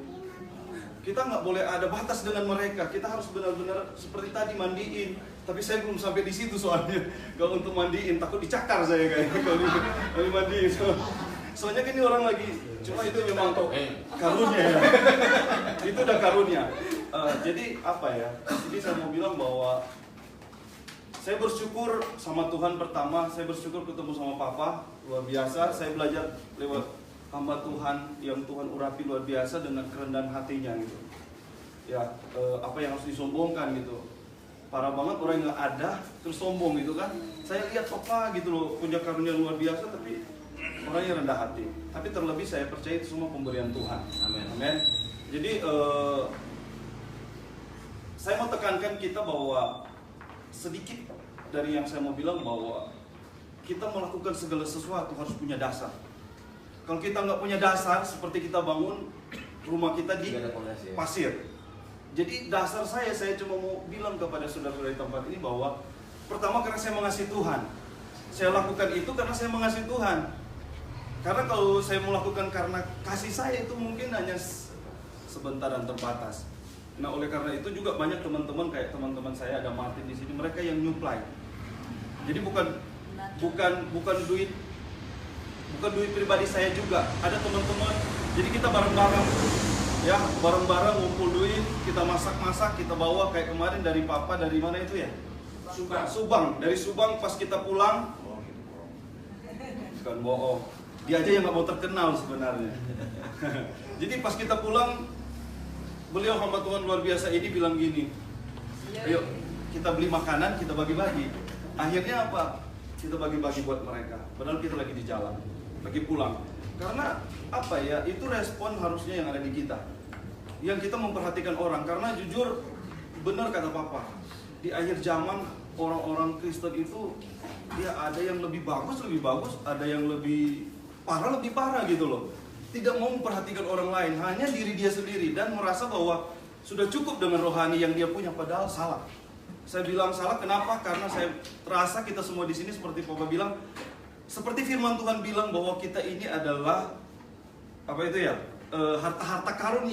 kita nggak boleh ada batas dengan mereka. Kita harus benar-benar seperti tadi mandiin. Tapi saya belum sampai di situ soalnya. Kalau untuk mandiin takut dicakar saya kayaknya kalau mandiin. Soalnya kan ini orang lagi, cuma itu memang karunia ya. Itu udah karunia. Jadi apa ya? Jadi saya mau bilang bahwa saya bersyukur sama Tuhan. Pertama, saya bersyukur ketemu sama Papa, luar biasa. Saya belajar lewat hamba Tuhan yang Tuhan urapi luar biasa dengan kerendahan hatinya gitu. Ya, apa yang harus disombongkan gitu. parah banget orang yang nggak ada terus sombong gitu kan. Saya lihat papa gitu loh, punya karunia luar biasa tapi orangnya rendah hati. Tapi terlebih saya percaya itu semua pemberian Tuhan. Amin. Amin. Jadi saya mau tekankan kita bahwa sedikit dari yang saya mau bilang bahwa kita melakukan segala sesuatu harus punya dasar. Kalau kita nggak punya dasar, seperti kita bangun rumah kita di Tidak ada fondasi, ya. pasir. Jadi dasar saya cuma mau bilang kepada saudara-saudara di tempat ini bahwa pertama karena saya mengasihi Tuhan. Saya lakukan itu karena saya mengasihi Tuhan. Karena kalau saya melakukan karena kasih saya itu mungkin hanya sebentar dan terbatas. Nah oleh karena itu juga banyak teman-teman kayak teman-teman saya ada Martin di sini, mereka yang nyuplai. Jadi bukan duit pribadi saya juga. Ada teman-teman, jadi kita bareng-bareng ya, bareng-bareng ngumpul duit, kita masak-masak, kita bawa kayak kemarin dari papa dari mana itu ya? Subang. Dari Subang pas kita pulang, bukan bohong. Dia aja yang nggak mau terkenal sebenarnya. Jadi pas kita pulang, beliau hamba Tuhan luar biasa ini bilang gini, ayo kita beli makanan, kita bagi-bagi. Akhirnya apa? Kita bagi-bagi buat mereka. Padahal kita lagi di jalan, lagi pulang. Karena apa ya? Itu respon harusnya yang ada di kita. Yang kita memperhatikan orang. Karena jujur, benar kata Papa. Di akhir zaman orang-orang Kristen itu dia ada yang lebih bagus, ada yang lebih parah gitu loh. Tidak mau memperhatikan orang lain, hanya diri dia sendiri dan merasa bahwa sudah cukup dengan rohani yang dia punya, padahal salah. Saya bilang salah kenapa? Karena saya terasa kita semua di sini seperti Papa bilang, seperti firman Tuhan bilang bahwa kita ini adalah apa itu ya? Harta-harta karun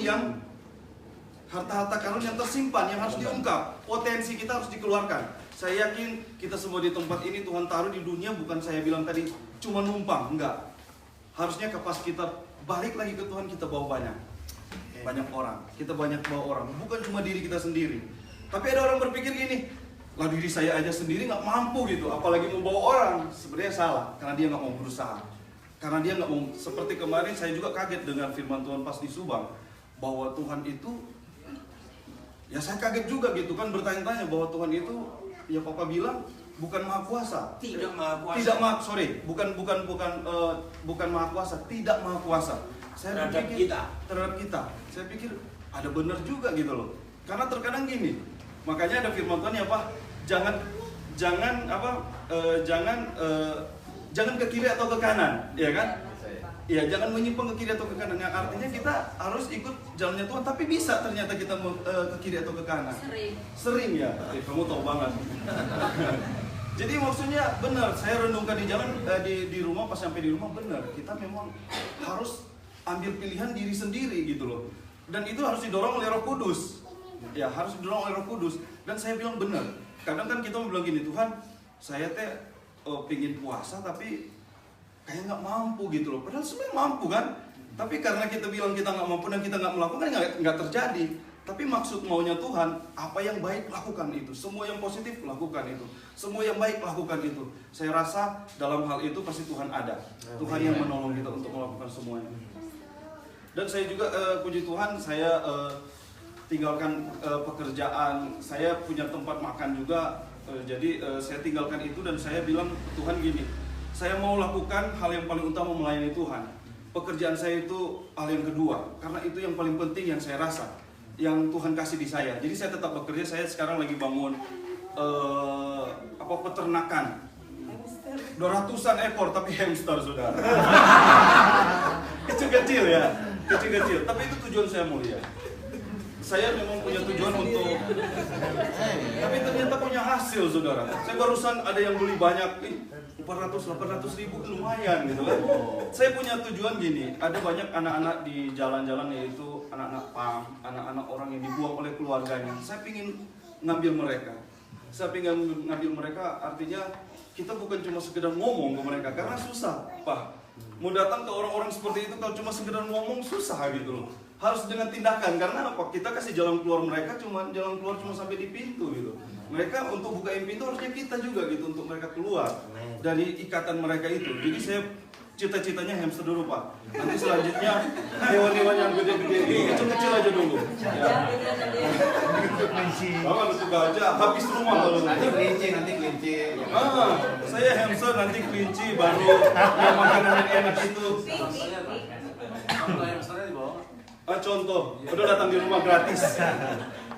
yang tersimpan yang harus diungkap. Potensi kita harus dikeluarkan. Saya yakin kita semua di tempat ini Tuhan taruh di dunia, bukan saya bilang tadi cuma numpang, enggak. Harusnya pas kita balik lagi ke Tuhan, kita bawa banyak orang. Kita banyak bawa orang, bukan cuma diri kita sendiri. Tapi ada orang berpikir gini, lah diri saya aja sendiri nggak mampu gitu, apalagi mau bawa orang. Sebenarnya salah, karena dia nggak mau berusaha. Karena dia nggak mau, seperti kemarin saya juga kaget dengan firman Tuhan pas di Subang, bahwa Tuhan itu, ya saya kaget juga gitu kan, bertanya-tanya bahwa Tuhan itu, ya Papa bilang, bukan maha kuasa. Tidak maha kuasa. Bukan maha kuasa, tidak maha kuasa. Saya terhadap kita. Saya pikir ada benar juga gitu loh. Karena terkadang gini, makanya ada firman Tuhan ya Pak, jangan ke kiri atau ke kanan, ya kan? Ya jangan menyimpang ke kiri atau ke kanan. Yang artinya kita harus ikut jalannya Tuhan, tapi bisa ternyata kita ke kiri atau ke kanan. Sering ya. Kamu tahu banget. Jadi maksudnya benar, saya renungkan di jalan di rumah, pas sampai di rumah benar, kita memang harus ambil pilihan diri sendiri gitu loh. Dan itu harus didorong oleh Roh Kudus. Ya, harus didorong oleh Roh Kudus. Dan saya bilang benar. Kadang kan kita bilang gini, Tuhan, saya pingin puasa tapi kayak nggak mampu gitu loh. Padahal sebenarnya mampu kan. Tapi karena kita bilang kita nggak mampu dan kita nggak melakukan, nggak terjadi. Tapi maksud maunya Tuhan, apa yang baik lakukan itu. Semua yang positif lakukan itu. Semua yang baik lakukan itu. Saya rasa dalam hal itu pasti Tuhan ada. Tuhan yang menolong kita untuk melakukan semuanya. Dan saya juga puji Tuhan, saya tinggalkan pekerjaan. Saya punya tempat makan juga. Jadi saya tinggalkan itu dan saya bilang Tuhan gini, saya mau lakukan hal yang paling utama, melayani Tuhan. Pekerjaan saya itu hal yang kedua, karena itu yang paling penting yang saya rasa, yang Tuhan kasih di saya. Jadi saya tetap bekerja. Saya sekarang lagi bangun peternakan 200-an ekor, tapi hamster saudara. Kecil-kecil ya, kecil-kecil. Tapi itu tujuan saya mulia. Saya memang punya tujuan untuk, tapi ternyata punya hasil saudara. Saya barusan ada yang beli banyak, 400-800 ribu lumayan gitu kan. Saya punya tujuan gini, ada banyak anak-anak di jalan-jalan, yaitu anak-anak PAM, anak-anak orang yang dibuang oleh keluarganya. Saya ingin ngambil mereka. Saya ingin ngambil mereka, artinya kita bukan cuma sekedar ngomong ke mereka, karena susah Pak. Mau datang ke orang-orang seperti itu kalau cuma sekedar ngomong susah gitu loh. Harus dengan tindakan, karena apa? Kita kasih jalan keluar mereka, jalan keluar cuma sampai di pintu gitu. Mereka untuk bukain pintu harusnya kita juga gitu, untuk mereka keluar dari ikatan mereka itu. Jadi saya cita-citanya hamster dulu Pak. Nanti selanjutnya hewan-hewan yang gede-gede ini kecil-kecil aja dulu. Ya. Jangan untuk gajah, habis rumah kalau Nanti kelinci. saya hamster nanti kelinci baru yang makanan yang enak itu. Contoh, udah datang di rumah gratis.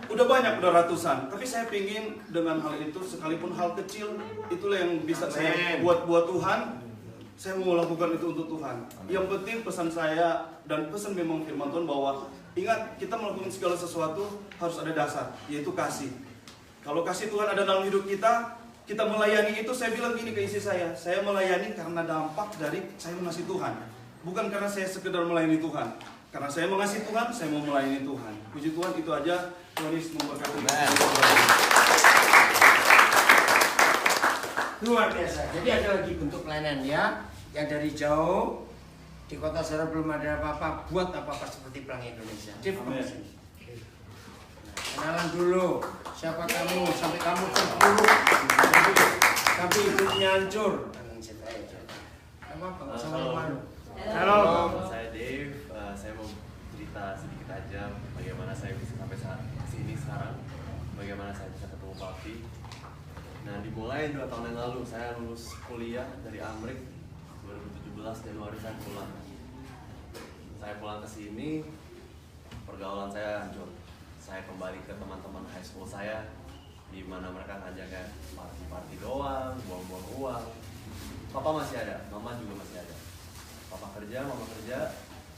Udah banyak, udah ratusan. Tapi saya pingin dengan hal itu, sekalipun hal kecil, itulah yang bisa saya buat Tuhan. Saya mau lakukan itu untuk Tuhan. Yang penting pesan saya dan pesan memang firman Tuhan bahwa ingat kita melakukan segala sesuatu harus ada dasar, yaitu kasih. Kalau kasih Tuhan ada dalam hidup kita, kita melayani itu, saya bilang gini ke istri saya melayani karena dampak dari saya mengasihi Tuhan. Bukan karena saya sekedar melayani Tuhan. Karena saya mengasihi Tuhan, saya mau melayani Tuhan. Puji Tuhan, itu aja. Tuhan Yesus memberkati. Luar biasa. Jadi ada lagi bentuk pelayanan ya, yang dari jauh di kota Saudara belum ada apa-apa, buat apa-apa seperti Pelangi Indonesia. Dev, kamu sini. Kenalan dulu, siapa kamu sampai kamu terpuruk, tapi hidupnya hancur. Apa nggak usah malu-malu. Halo, saya Dave. Saya mau cerita sedikit aja bagaimana saya bisa sampai saat sini sekarang, bagaimana saya bisa ketemu Papi. Nah, dimulai 2 tahun yang lalu saya lulus kuliah dari Amrik 2017 Januari saya pulang. Saya pulang ke sini, pergaulan saya hancur. Saya kembali ke teman-teman high school saya, di mana mereka ngajak kayak party doang, buang-buang uang. Papa masih ada, mama juga masih ada. Papa kerja, mama kerja.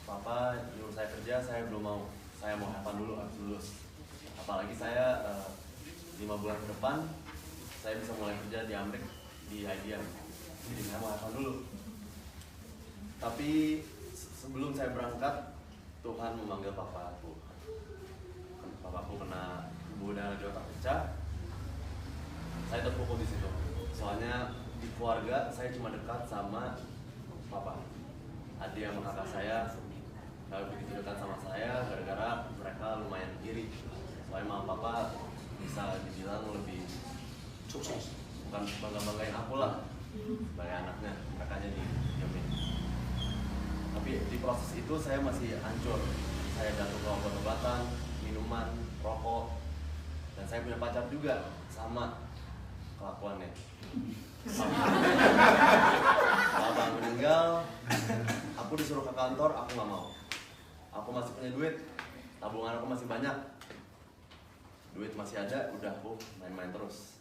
Papa nyuruh saya kerja, saya belum mau. Saya mau have fun dulu harus lulus. Apalagi saya 5 bulan ke depan saya bisa mulai kerja di Amrik di IBM. Jadi saya mau have fun dulu. Tapi sebelum saya berangkat, Tuhan memanggil papa aku. Papa aku kena pembuluh darah di otak pecah. Saya terpukul di situ. Soalnya di keluarga saya cuma dekat sama papa. Adik sama kakak saya gak begitu dekat sama saya gara-gara mereka lumayan iri. Soalnya mama papa bisa dibilang lebih Sukses. bukan bangga-banggain aku lah sebagai anaknya, mereka aja diamin. Tapi di proses itu saya masih hancur. Saya jatuh ke obat-obatan, minuman, rokok, dan saya punya pacar juga sama kelakuannya. Bapak meninggal, aku disuruh ke kantor, aku nggak mau. Aku masih punya duit, tabungan aku masih banyak, duit masih ada, udah aku main-main terus.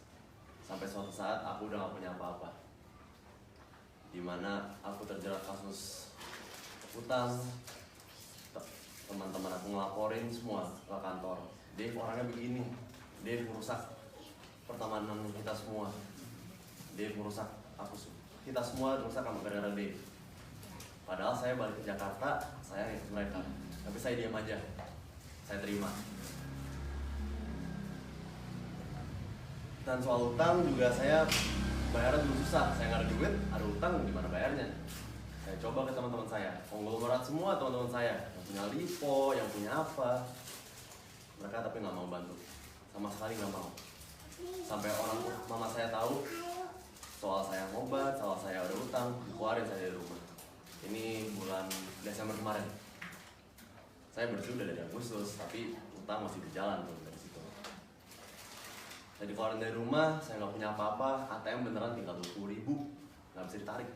Sampai suatu saat aku udah gak punya apa-apa, dimana aku terjerat kasus utang. Teman-teman aku ngelaporin semua ke kantor, Dave orangnya begini, Dave merusak pertemanan kita semua, Dave merusak kita semua merusak sama gara-gara Dave. Padahal saya balik ke Jakarta, saya ngikut mereka, tapi saya diam aja, saya terima. Dan soal utang juga saya bayarnya dulu susah, saya nggak ada duit, ada utang gimana bayarnya? Saya coba ke teman-teman saya, konglomerat semua teman-teman saya, yang punya lipo, yang punya apa, mereka tapi nggak mau bantu, sama sekali nggak mau. Sampai orang mama saya tahu soal saya ngobat, soal saya ada utang, dikeluarin saya dari rumah. Ini bulan Desember kemarin. Saya bersih udah dari Agustus, tapi utang masih berjalan tuh dari situ. Saya dikeluarin dari rumah, saya nggak punya apa-apa, ATM beneran tinggal 20.000, nggak bisa ditarik.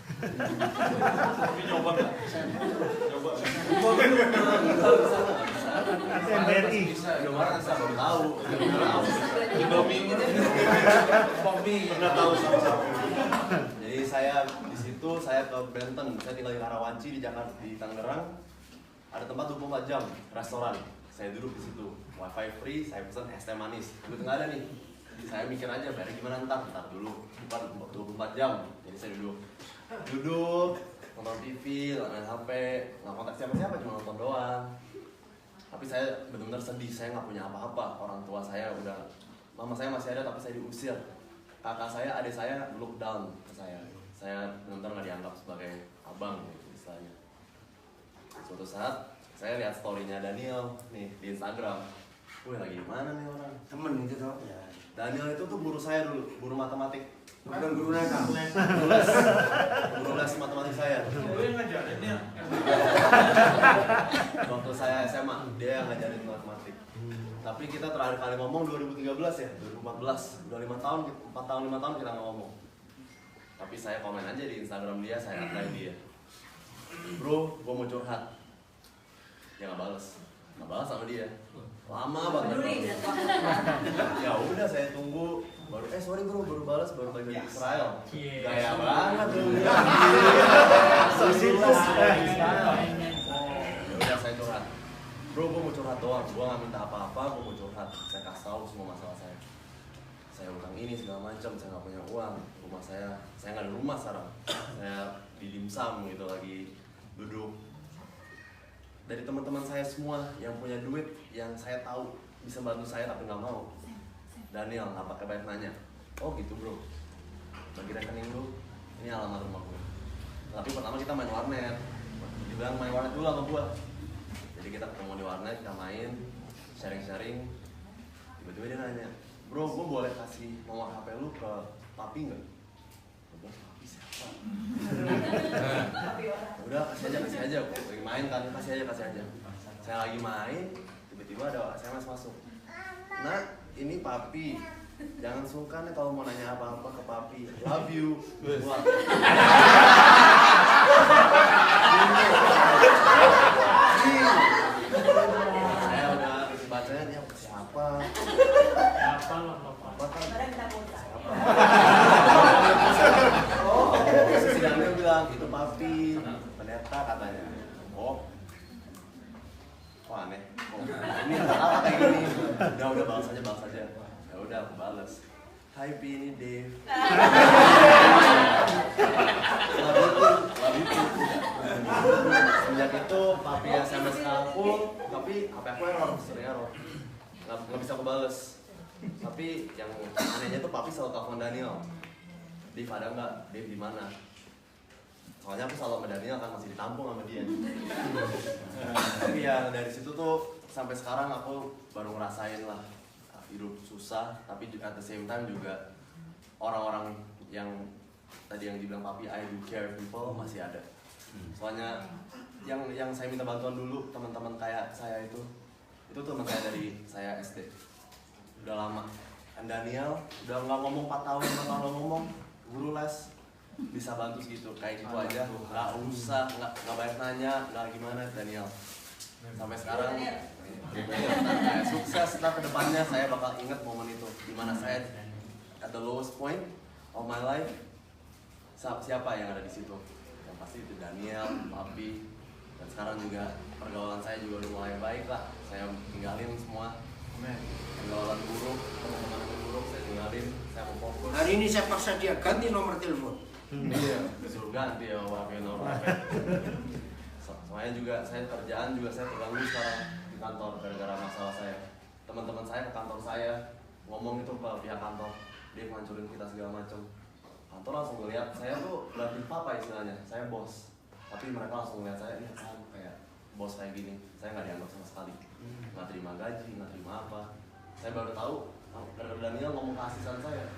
Tapi nyoba nggak? Nyoba. ATM BRI. Indomaret saya baru tahu. Indomie. Pernah tahu sama-sama. Jadi saya di situ, saya ke Banten, saya tinggal di Karawaci di Jakarta, di Tangerang. Ada tempat 24 jam, restoran. Saya duduk di situ, wifi free, saya pesan es teh manis. Itu nggak ada nih. Saya mikir aja, bayar gimana ntar dulu. Bukan 24 jam, jadi saya duduk, nonton TV, nonton HP, nggak kontak siapa-siapa, cuma nonton doang. Tapi saya benar-benar sedih, saya nggak punya apa-apa. Orang tua saya udah, mama saya masih ada tapi saya diusir. Kakak saya, adik saya look down ke saya. Saya benar-benar nggak dianggap sebagai abang gitu istilahnya. Suatu saat saya lihat story-nya Daniel nih di Instagram. Wih, lagi di mana nih orang? Temen gitu tau ya. Daniel itu tuh guru saya dulu, guru matematik. Bukan guru nakal. Guru les matematik saya. Gue yang ngajarin ya. Waktu saya SMA, dia yang ngajarin matematik. Tapi kita terakhir kali ngomong 2013 ya, 2014. Udah 5 tahun, 4 tahun 5 tahun kita nggak ngomong. Tapi saya komen aja di Instagram dia, saya apply dia. Bro, gue mau curhat. Dia nggak balas sama dia. Lama banget. Ya udah saya tunggu. Baru sorry bro, baru balas baru balik dari Israel. Gaya banget tuh. Sosius. Ya udah saya curhat. Bro, gue mau curhat doang. Gue nggak minta apa-apa, gue mau curhat. Saya kasih tahu semua masalah saya. Saya utang ini segala macam, saya nggak punya uang. Rumah saya nggak ada rumah sekarang. Saya di dimsum gitu lagi duduk. Dari teman-teman saya semua yang punya duit, yang saya tahu bisa bantu saya tapi nggak mau. Daniel nggak pakai banyak nanya. Oh gitu bro, bagi rekening lu, ini alamat rumah gue. Tapi pertama kita main warnet. Dibilang main warnet dulu sama gue. Jadi kita ketemu di warnet, kita main, sharing-sharing. Tiba-tiba dia nanya, bro, gue boleh kasih nomor HP lu ke papi nggak? Gue papi siapa? Udah kasih aja. Gue lagi main kan, kasih aja. Saya lagi main, tiba-tiba ada SMS masuk. Nah, ini papi. Jangan sungkan ya kalau mau nanya apa-apa ke papi. Love you. Wah. Saya udah bacanya dia siapa? Si Daniel bilang itu papi, pendeta katanya. Oh aneh. Ini apa kayak gini? Udah balas aja. Ya udah aku balas. Hai Pi, ini Dave. Love you. Sejak itu papi SMS aku, tapi HP aku sering error. Nggak bisa aku bales. Tapi yang anehnya tuh papi selalu telepon Daniel. Dave ada nggak? Dave di mana? Soalnya aku selalu sama Daniel kan masih ditampung sama dia. Tapi ya dari situ tuh sampai sekarang aku baru ngerasain lah hidup susah, tapi at the same time juga orang-orang yang tadi yang dibilang papi I do care people masih ada. Soalnya yang saya minta bantuan dulu teman-teman kayak saya itu teman saya dari saya SD. Udah lama. Dan Daniel udah nggak ngomong 4 tahun, nggak ngomong guru les bisa bantu segitu kayak gitu aja, nggak usah nggak banyak nanya, nggak gimana Daniel. Sampai sekarang saya sukses. Nah kedepannya saya bakal ingat momen itu dimana saya at the lowest point of my life. Siapa yang ada di situ? Yang pasti itu Daniel, papi. Dan sekarang juga pergaulan saya juga udah mulai baik lah. Saya tinggalin semua pergaulan buruk, teman-teman yang buruk saya tinggalin. Saya mau fokus. Hari ini saya paksa dia ganti nomor telepon. Iya, disuruh ganti ya pakai nomor HP. Soalnya juga saya kerjaan juga saya terganggu sekarang di kantor gara-gara masalah saya. Teman-teman saya ke kantor saya ngomong itu ke pihak kantor, dia ngancurin kita segala macam. Kantor langsung ngeliat saya tuh berarti papa istilahnya, saya bos. Tapi mereka langsung ngeliat saya ini kan kayak bos kayak gini. Saya nggak dianggap sama sekali, nggak terima gaji, nggak terima apa. Saya baru tahu gara-gara Daniel ngomong ke asisten saya.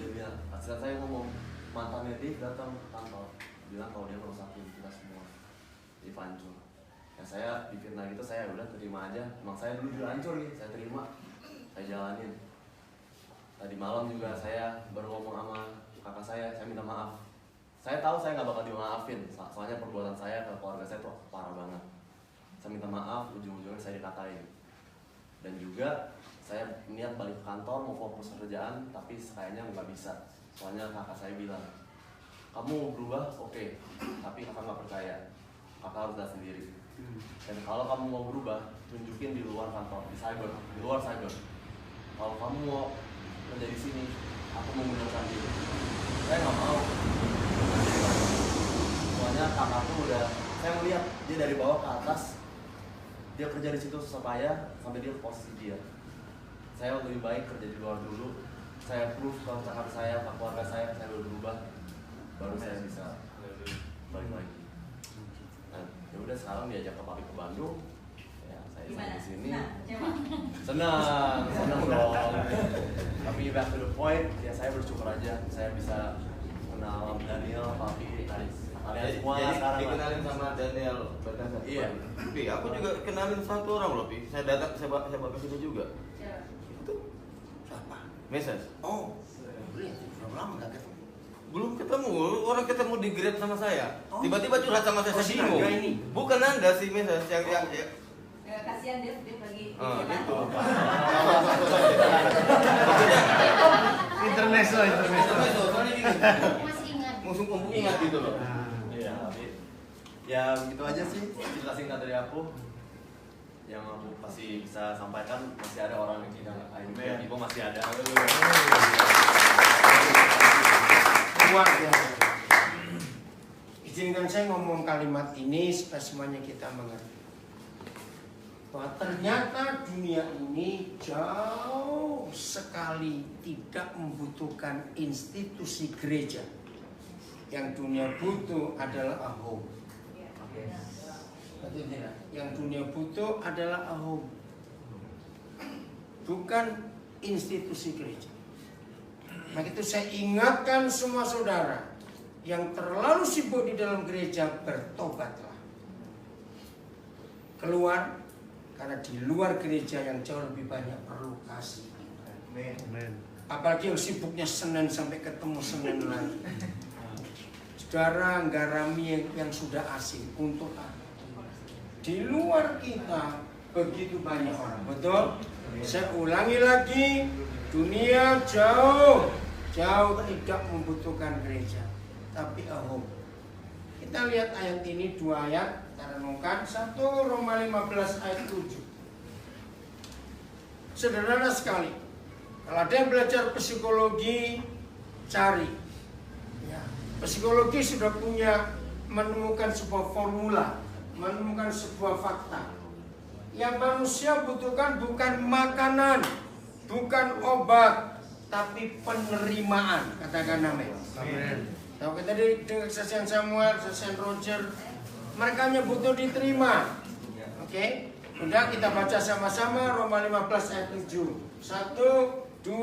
Dia bilang asisten saya ngomong mantannya Dave datang ke kantor bilang kalau dia merusakin kita semua di hancur. Ya saya difitnah gitu, saya udah terima aja. Emang saya dulu hancur nih, saya terima, saya jalanin. Tadi malam juga saya baru ngomong sama kakak saya minta maaf. Saya tahu saya nggak bakal dimaafin, soalnya perbuatan saya ke keluarga saya tuh parah banget. Saya minta maaf, ujung-ujungnya saya dikatain. Dan juga saya niat balik ke kantor mau fokus kerjaan, tapi kayaknya nggak bisa. Soalnya kakak saya bilang, kamu mau berubah, oke, tapi kakak nggak percaya, kakak harus lihat sendiri. Dan kalau kamu mau berubah, tunjukin di luar kantor, di luar cyber. Kalau kamu mau kerja di sini, aku mengundurkan diri. Saya nggak mau. Soalnya kakakku udah, saya melihat dia dari bawah ke atas, dia kerja di situ susah payah sampai dia ke posisi dia. Saya lebih baik kerja di luar dulu. Saya proof ke kakak saya, ke keluarga saya udah berubah, baru saya bisa balik lagi. Nah, ya udah sekarang diajak ke papi ke Bandung, ya saya di sini. Senang dong. back to the point, ya saya bersyukur aja saya bisa kenal Om Daniel, Papi, kalian semua Jadi sekarang. dikenalin sama Daniel Berkasa. Iya. Pi, aku juga kenalin satu orang loh, Pi. Saya bawa ke sini juga. Itu Siapa? Meses. Oh, boleh. Belum lama nggak ketemu. Belum ketemu, orang ketemu di Grab sama saya. Oh. Tiba-tiba curhat sama saya, Oh, saya si bingung. Naga ini? Bukan Anda si Meses yang ya. Kasihan dia lagi. Oh, itu. International. Soalnya gini, Masih ingat. musuh ingat gitu loh. Iya, tapi ya begitu aja sih cerita singkat dari aku. Yang aku pasti bisa sampaikan, masih ada orang yang tidak AMP, Ibu masih ada. Luar biasa. Izinkan saya ngomong kalimat ini supaya semuanya kita mengerti. Bahwa ternyata dunia ini jauh sekali tidak membutuhkan institusi gereja. Yang dunia butuh adalah a home. Betul tidak? Yang dunia butuh adalah a home. Bukan institusi gereja. Maka itu saya ingatkan semua saudara yang terlalu sibuk di dalam gereja, bertobatlah. Keluar, karena di luar gereja yang jauh lebih banyak perlu kasih. Apalagi yang sibuknya Senin sampai ketemu Senin lagi. Saudara garami yang sudah asing untuk apa? Di luar kita begitu banyak orang, betul? Saya ulangi lagi, dunia jauh tidak membutuhkan gereja, tapi a home. Kita lihat ayat ini, 2 ayat, kita renungkan. 1 Roma 15 ayat 7. Sederhana sekali. Kalau ada yang belajar psikologi, cari. Ya, psikologi sudah menemukan sebuah formula, menemukan sebuah fakta. Yang manusia butuhkan bukan makanan, bukan obat, tapi penerimaan. Katakan amin. Tahu kita dengar kesaksian Samuel, kesaksian Roger, mereka hanya butuh diterima. Oke? Udah kita baca sama-sama Roma 15 ayat 7. 1, 2,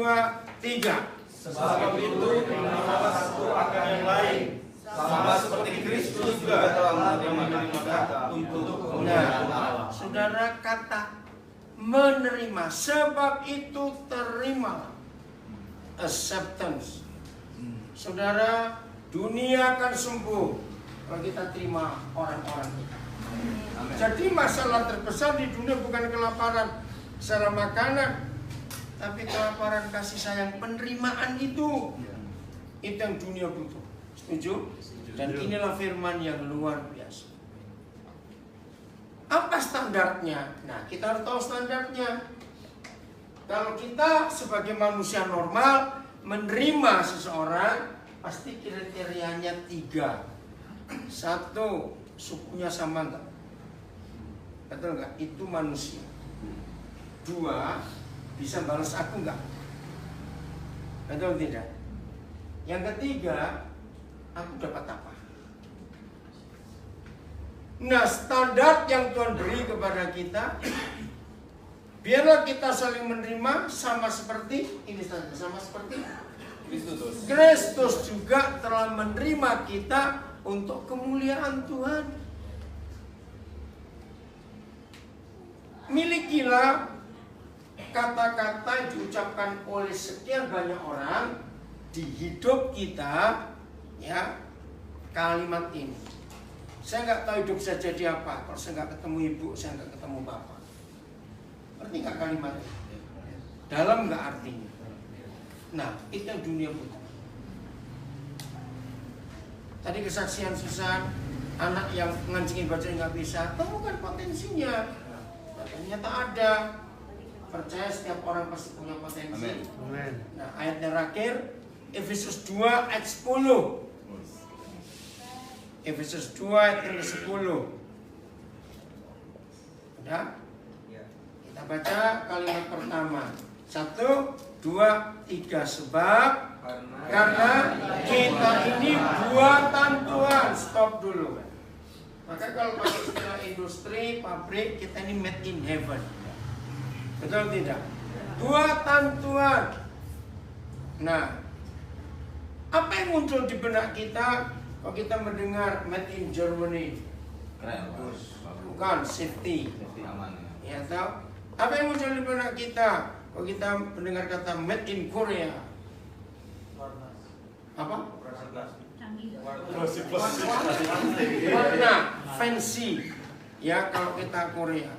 3. Sebab itu terimalah satu akan yang lain, sama seperti Kristus juga telah menerima kita untuk kemuliaan Allah. Saudara, kata menerima, sebab itu terima, acceptance. Saudara, dunia akan sembuh kalau kita terima orang-orang kita. Jadi masalah terbesar di dunia bukan kelaparan secara makanan, tapi kelaparan kasih sayang, penerimaan itu yang dunia butuh. Setuju? Dan inilah firman yang luar biasa. Apa standarnya? Nah, kita harus tahu standarnya. Kalau kita sebagai manusia normal menerima seseorang, pasti kriterianya 3. 1, sukunya sama enggak? Betul enggak? Itu manusia. 2, bisa balas aku enggak? Betul tidak? Yang ketiga, aku dapat apa? Nah, standar yang Tuhan beri kepada kita, biarlah kita saling menerima sama seperti ini saja, sama seperti Kristus juga telah menerima kita untuk kemuliaan Tuhan. Milikilah kata-kata yang diucapkan oleh sekian banyak orang di hidup kita, ya, kalimat ini. Saya nggak tahu hidup saya jadi apa kalau saya nggak ketemu ibu, saya nggak ketemu bapak. Ngerti nggak kalimat ini? Dalam nggak artinya? Nah, itu yang dunia butuh. Tadi kesaksian Susan, anak yang ngancingin bacaan nggak bisa, temukan potensinya. Nah, ternyata ada. Percaya setiap orang pasti punya potensi. Amin. Nah, ayat terakhir Efesus 2 ayat 10. Efesus 2 ayat 10. Udah? Kita baca kalimat pertama. 1, 2, 3. Sebab karena kita ini buatan Tuhan. Stop dulu. Maka kalau pakai istilah industri, pabrik, kita ini made in heaven. Betul tidak? Buatan Tuhan. Nah, apa yang muncul di benak kita kalau kita mendengar made in Germany? Keren. Bukan, safety. Aman. Ya tahu? Apa yang muncul di benak kita kalau kita mendengar kata made in Korea? Apa? Warna fancy. Ya, kalau kita Korea.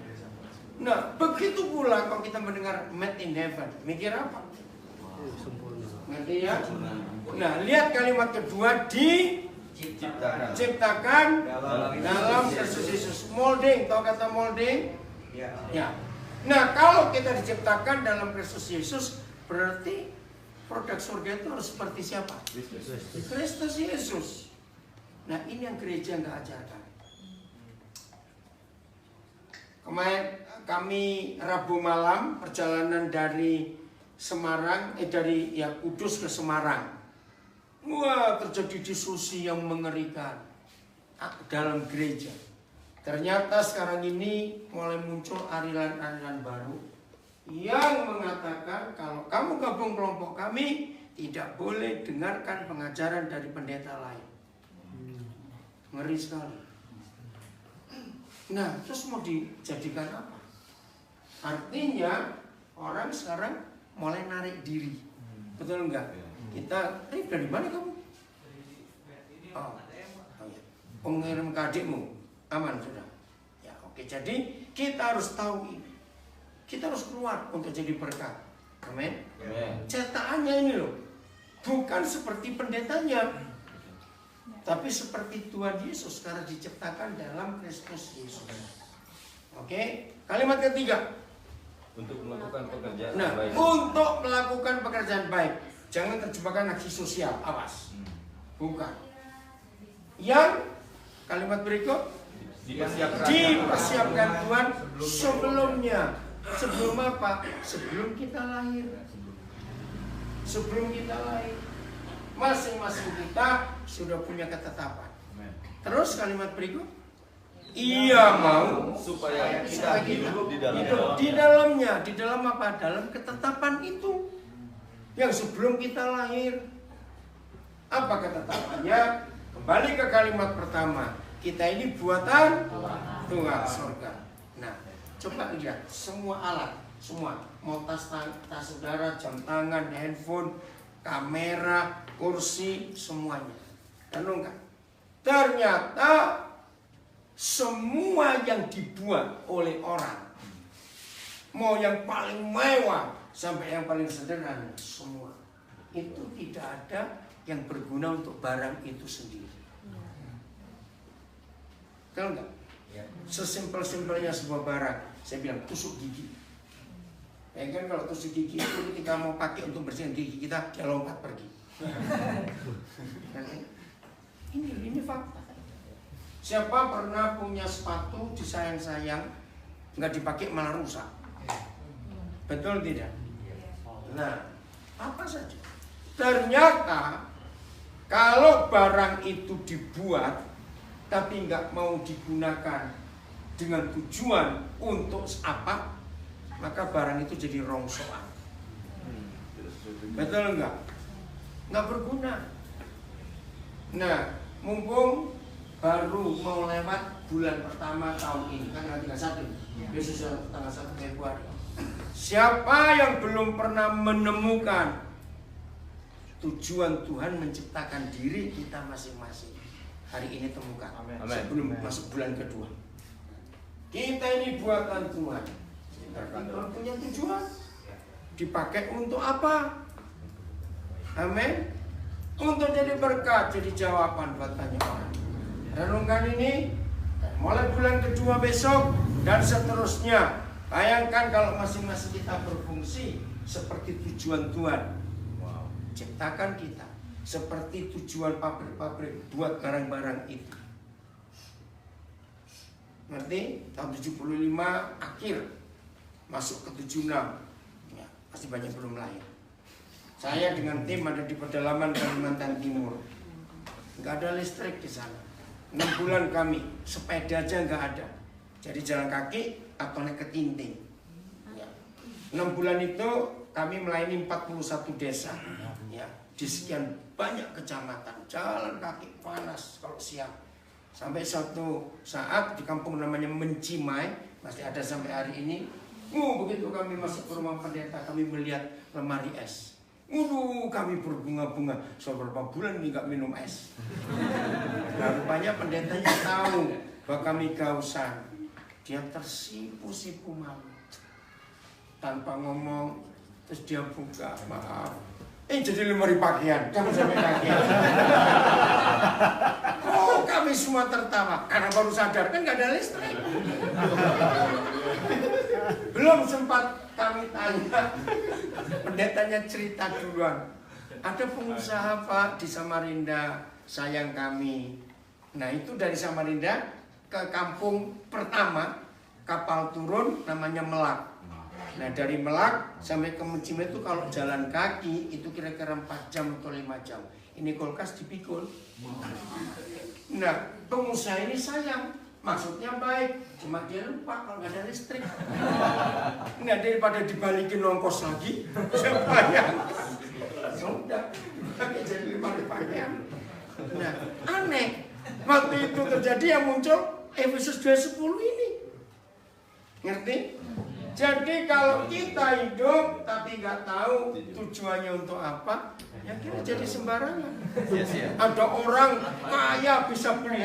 Nah, begitu pula kalau kita mendengar made in heaven, mikir apa? Ngerti ya? Nah, lihat kalimat kedua, diciptakan dalam Kristus Yesus. Molding, tahu kata molding? Ya. Nah, kalau kita diciptakan dalam Kristus Yesus, berarti produk surga itu harus seperti siapa? Kristus Yesus. Nah, ini yang gereja nggak ajarkan. Kemarin kami Rabu malam perjalanan dari Semarang, dari Kudus ke Semarang. Wah, terjadi diskusi yang mengerikan dalam gereja. Ternyata sekarang ini mulai muncul aliran-aliran baru yang mengatakan kalau kamu gabung kelompok kami tidak boleh dengarkan pengajaran dari pendeta lain. Ngeri sekali. Nah, terus mau dijadikan apa? Artinya orang sekarang mulai narik diri. Betul enggak? Kita, dari mana kamu? Oh, ya. Pengirim ke adikmu. Aman sudah. Ya, oke. Jadi kita harus tahu ini. Kita harus keluar untuk jadi berkat. Amin. Cetakannya ini loh, bukan seperti pendetanya, tapi seperti Tuhan Yesus karena diciptakan dalam Kristus Yesus. Oke. Kalimat ketiga. Untuk melakukan pekerjaan Nah, baik. untuk melakukan pekerjaan baik. Jangan terjemahkan aksi sosial, awas. Bukan. Yang kalimat berikut dipersiapkan Tuhan sebelumnya. Sebelum apa? Sebelum kita lahir. Sebelum kita lahir. Masing-masing kita sudah punya ketetapan. Terus kalimat berikut, Ia mau supaya kita hidup di dalamnya. hidup di dalamnya. Di dalam apa? Dalam ketetapan itu yang sebelum kita lahir. Apa ketetapannya? Kembali ke kalimat pertama, kita ini buatan Tuhan surga. Nah, coba lihat semua alat, semua mau tas saudara, jam tangan, handphone, kamera, kursi, semuanya. Renungkan. Ternyata semua yang dibuat oleh orang, mau yang paling mewah sampai yang paling sederhana, semua itu tidak ada yang berguna untuk barang itu sendiri. Tahu nggak? Sesimpel-simpelnya sebuah barang, saya bilang tusuk gigi. Ya kan kalau tusuk gigi itu ketika mau pakai untuk bersihin gigi kita, dia lompat pergi. Ini fakta. Siapa pernah punya sepatu disayang-sayang, nggak dipakai malah rusak? Betul tidak? Nah, apa saja? Ternyata kalau barang itu dibuat tapi nggak mau digunakan dengan tujuan untuk apa, maka barang itu jadi rongsokan. Betul nggak? Nggak berguna. Nah, mumpung baru mau lewat bulan pertama tahun ini, kan tanggal 31, besok tanggal 1 Februari. Siapa yang belum pernah menemukan tujuan Tuhan menciptakan diri kita masing-masing, hari ini temukan. Amin. Sebelum masuk bulan kedua. Kita ini buatan Tuhan. Kita punya tujuan. Dipakai untuk apa? Amin. Untuk jadi berkat, jadi jawaban buat banyak orang. Renungkan ini mulai bulan kedua besok dan seterusnya. Bayangkan kalau masing-masing kita berfungsi seperti tujuan Tuhan. Ciptakan kita seperti tujuan pabrik-pabrik buat barang-barang itu. Nanti tahun 75 akhir masuk ke 76, ya, pasti banyak belum lahir. Saya dengan tim ada di pedalaman Kalimantan Timur, nggak ada listrik di sana. 6 bulan kami sepeda aja nggak ada, jadi jalan kaki atau naik ketinting. Ya. 6 bulan itu kami melayani 41 desa ya, di sekian banyak kecamatan. Jalan kaki panas kalau siang. Sampai suatu saat di kampung namanya Mencimai, masih ada sampai hari ini. Begitu kami masuk ke rumah pendeta, kami melihat lemari es. Kami berbunga-bunga. Beberapa bulan ini nggak minum es. Nah, rupanya pendetanya tahu bahwa kami gausan. Dia tersipu-sipu malu. Tanpa ngomong, terus dia buka, maaf. Jadi lemari pakaian, kamu sampai pakaian. Kami semua tertawa karena baru sadar kan nggak ada listrik. Belum sempat kami tanya, pendetanya cerita duluan. Ada pengusaha Pak di Samarinda sayang kami. Nah itu dari Samarinda ke kampung pertama kapal turun namanya Melak. Nah dari Melak sampai ke Mencimai itu kalau jalan kaki itu kira-kira 4 jam atau 5 jam. Ini kulkas dipikul. Nah pengusaha ini sayang, maksudnya baik, cuma dia lupa kalau nggak ada listrik. Nah daripada dibalikin ongkos lagi, saya bayang. Sudah, jadi 5 pakaian. Nah aneh, waktu itu terjadi yang muncul Efesus 2:10 ini. Ngerti? Jadi kalau kita hidup tapi nggak tahu tujuannya untuk apa, ya kita jadi sembarangan. Ada orang kaya bisa beli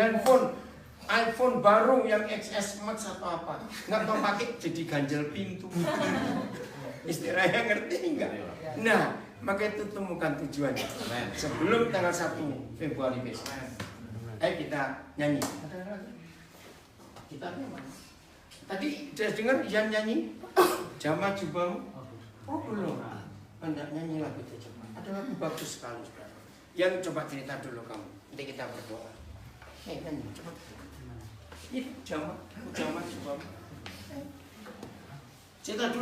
iPhone baru yang XS Max atau apa, nggak tahu pakai jadi ganjel pintu. Istilahnya ngerti nggak? Nah, maka itu temukan tujuannya sebelum tanggal 1 Februari besok. Ayo kita nyanyi. Kita mana? Tadi sudah dengar Ian nyanyi? Jama Jubahmu? Oh belum. Anda nyanyi lagu itu coba. Ada lagu bagus sekali. Yang coba cerita dulu kamu. Nanti kita berdoa. Nyanyi coba. Ini Jama Jubahmu. Cerita dulu.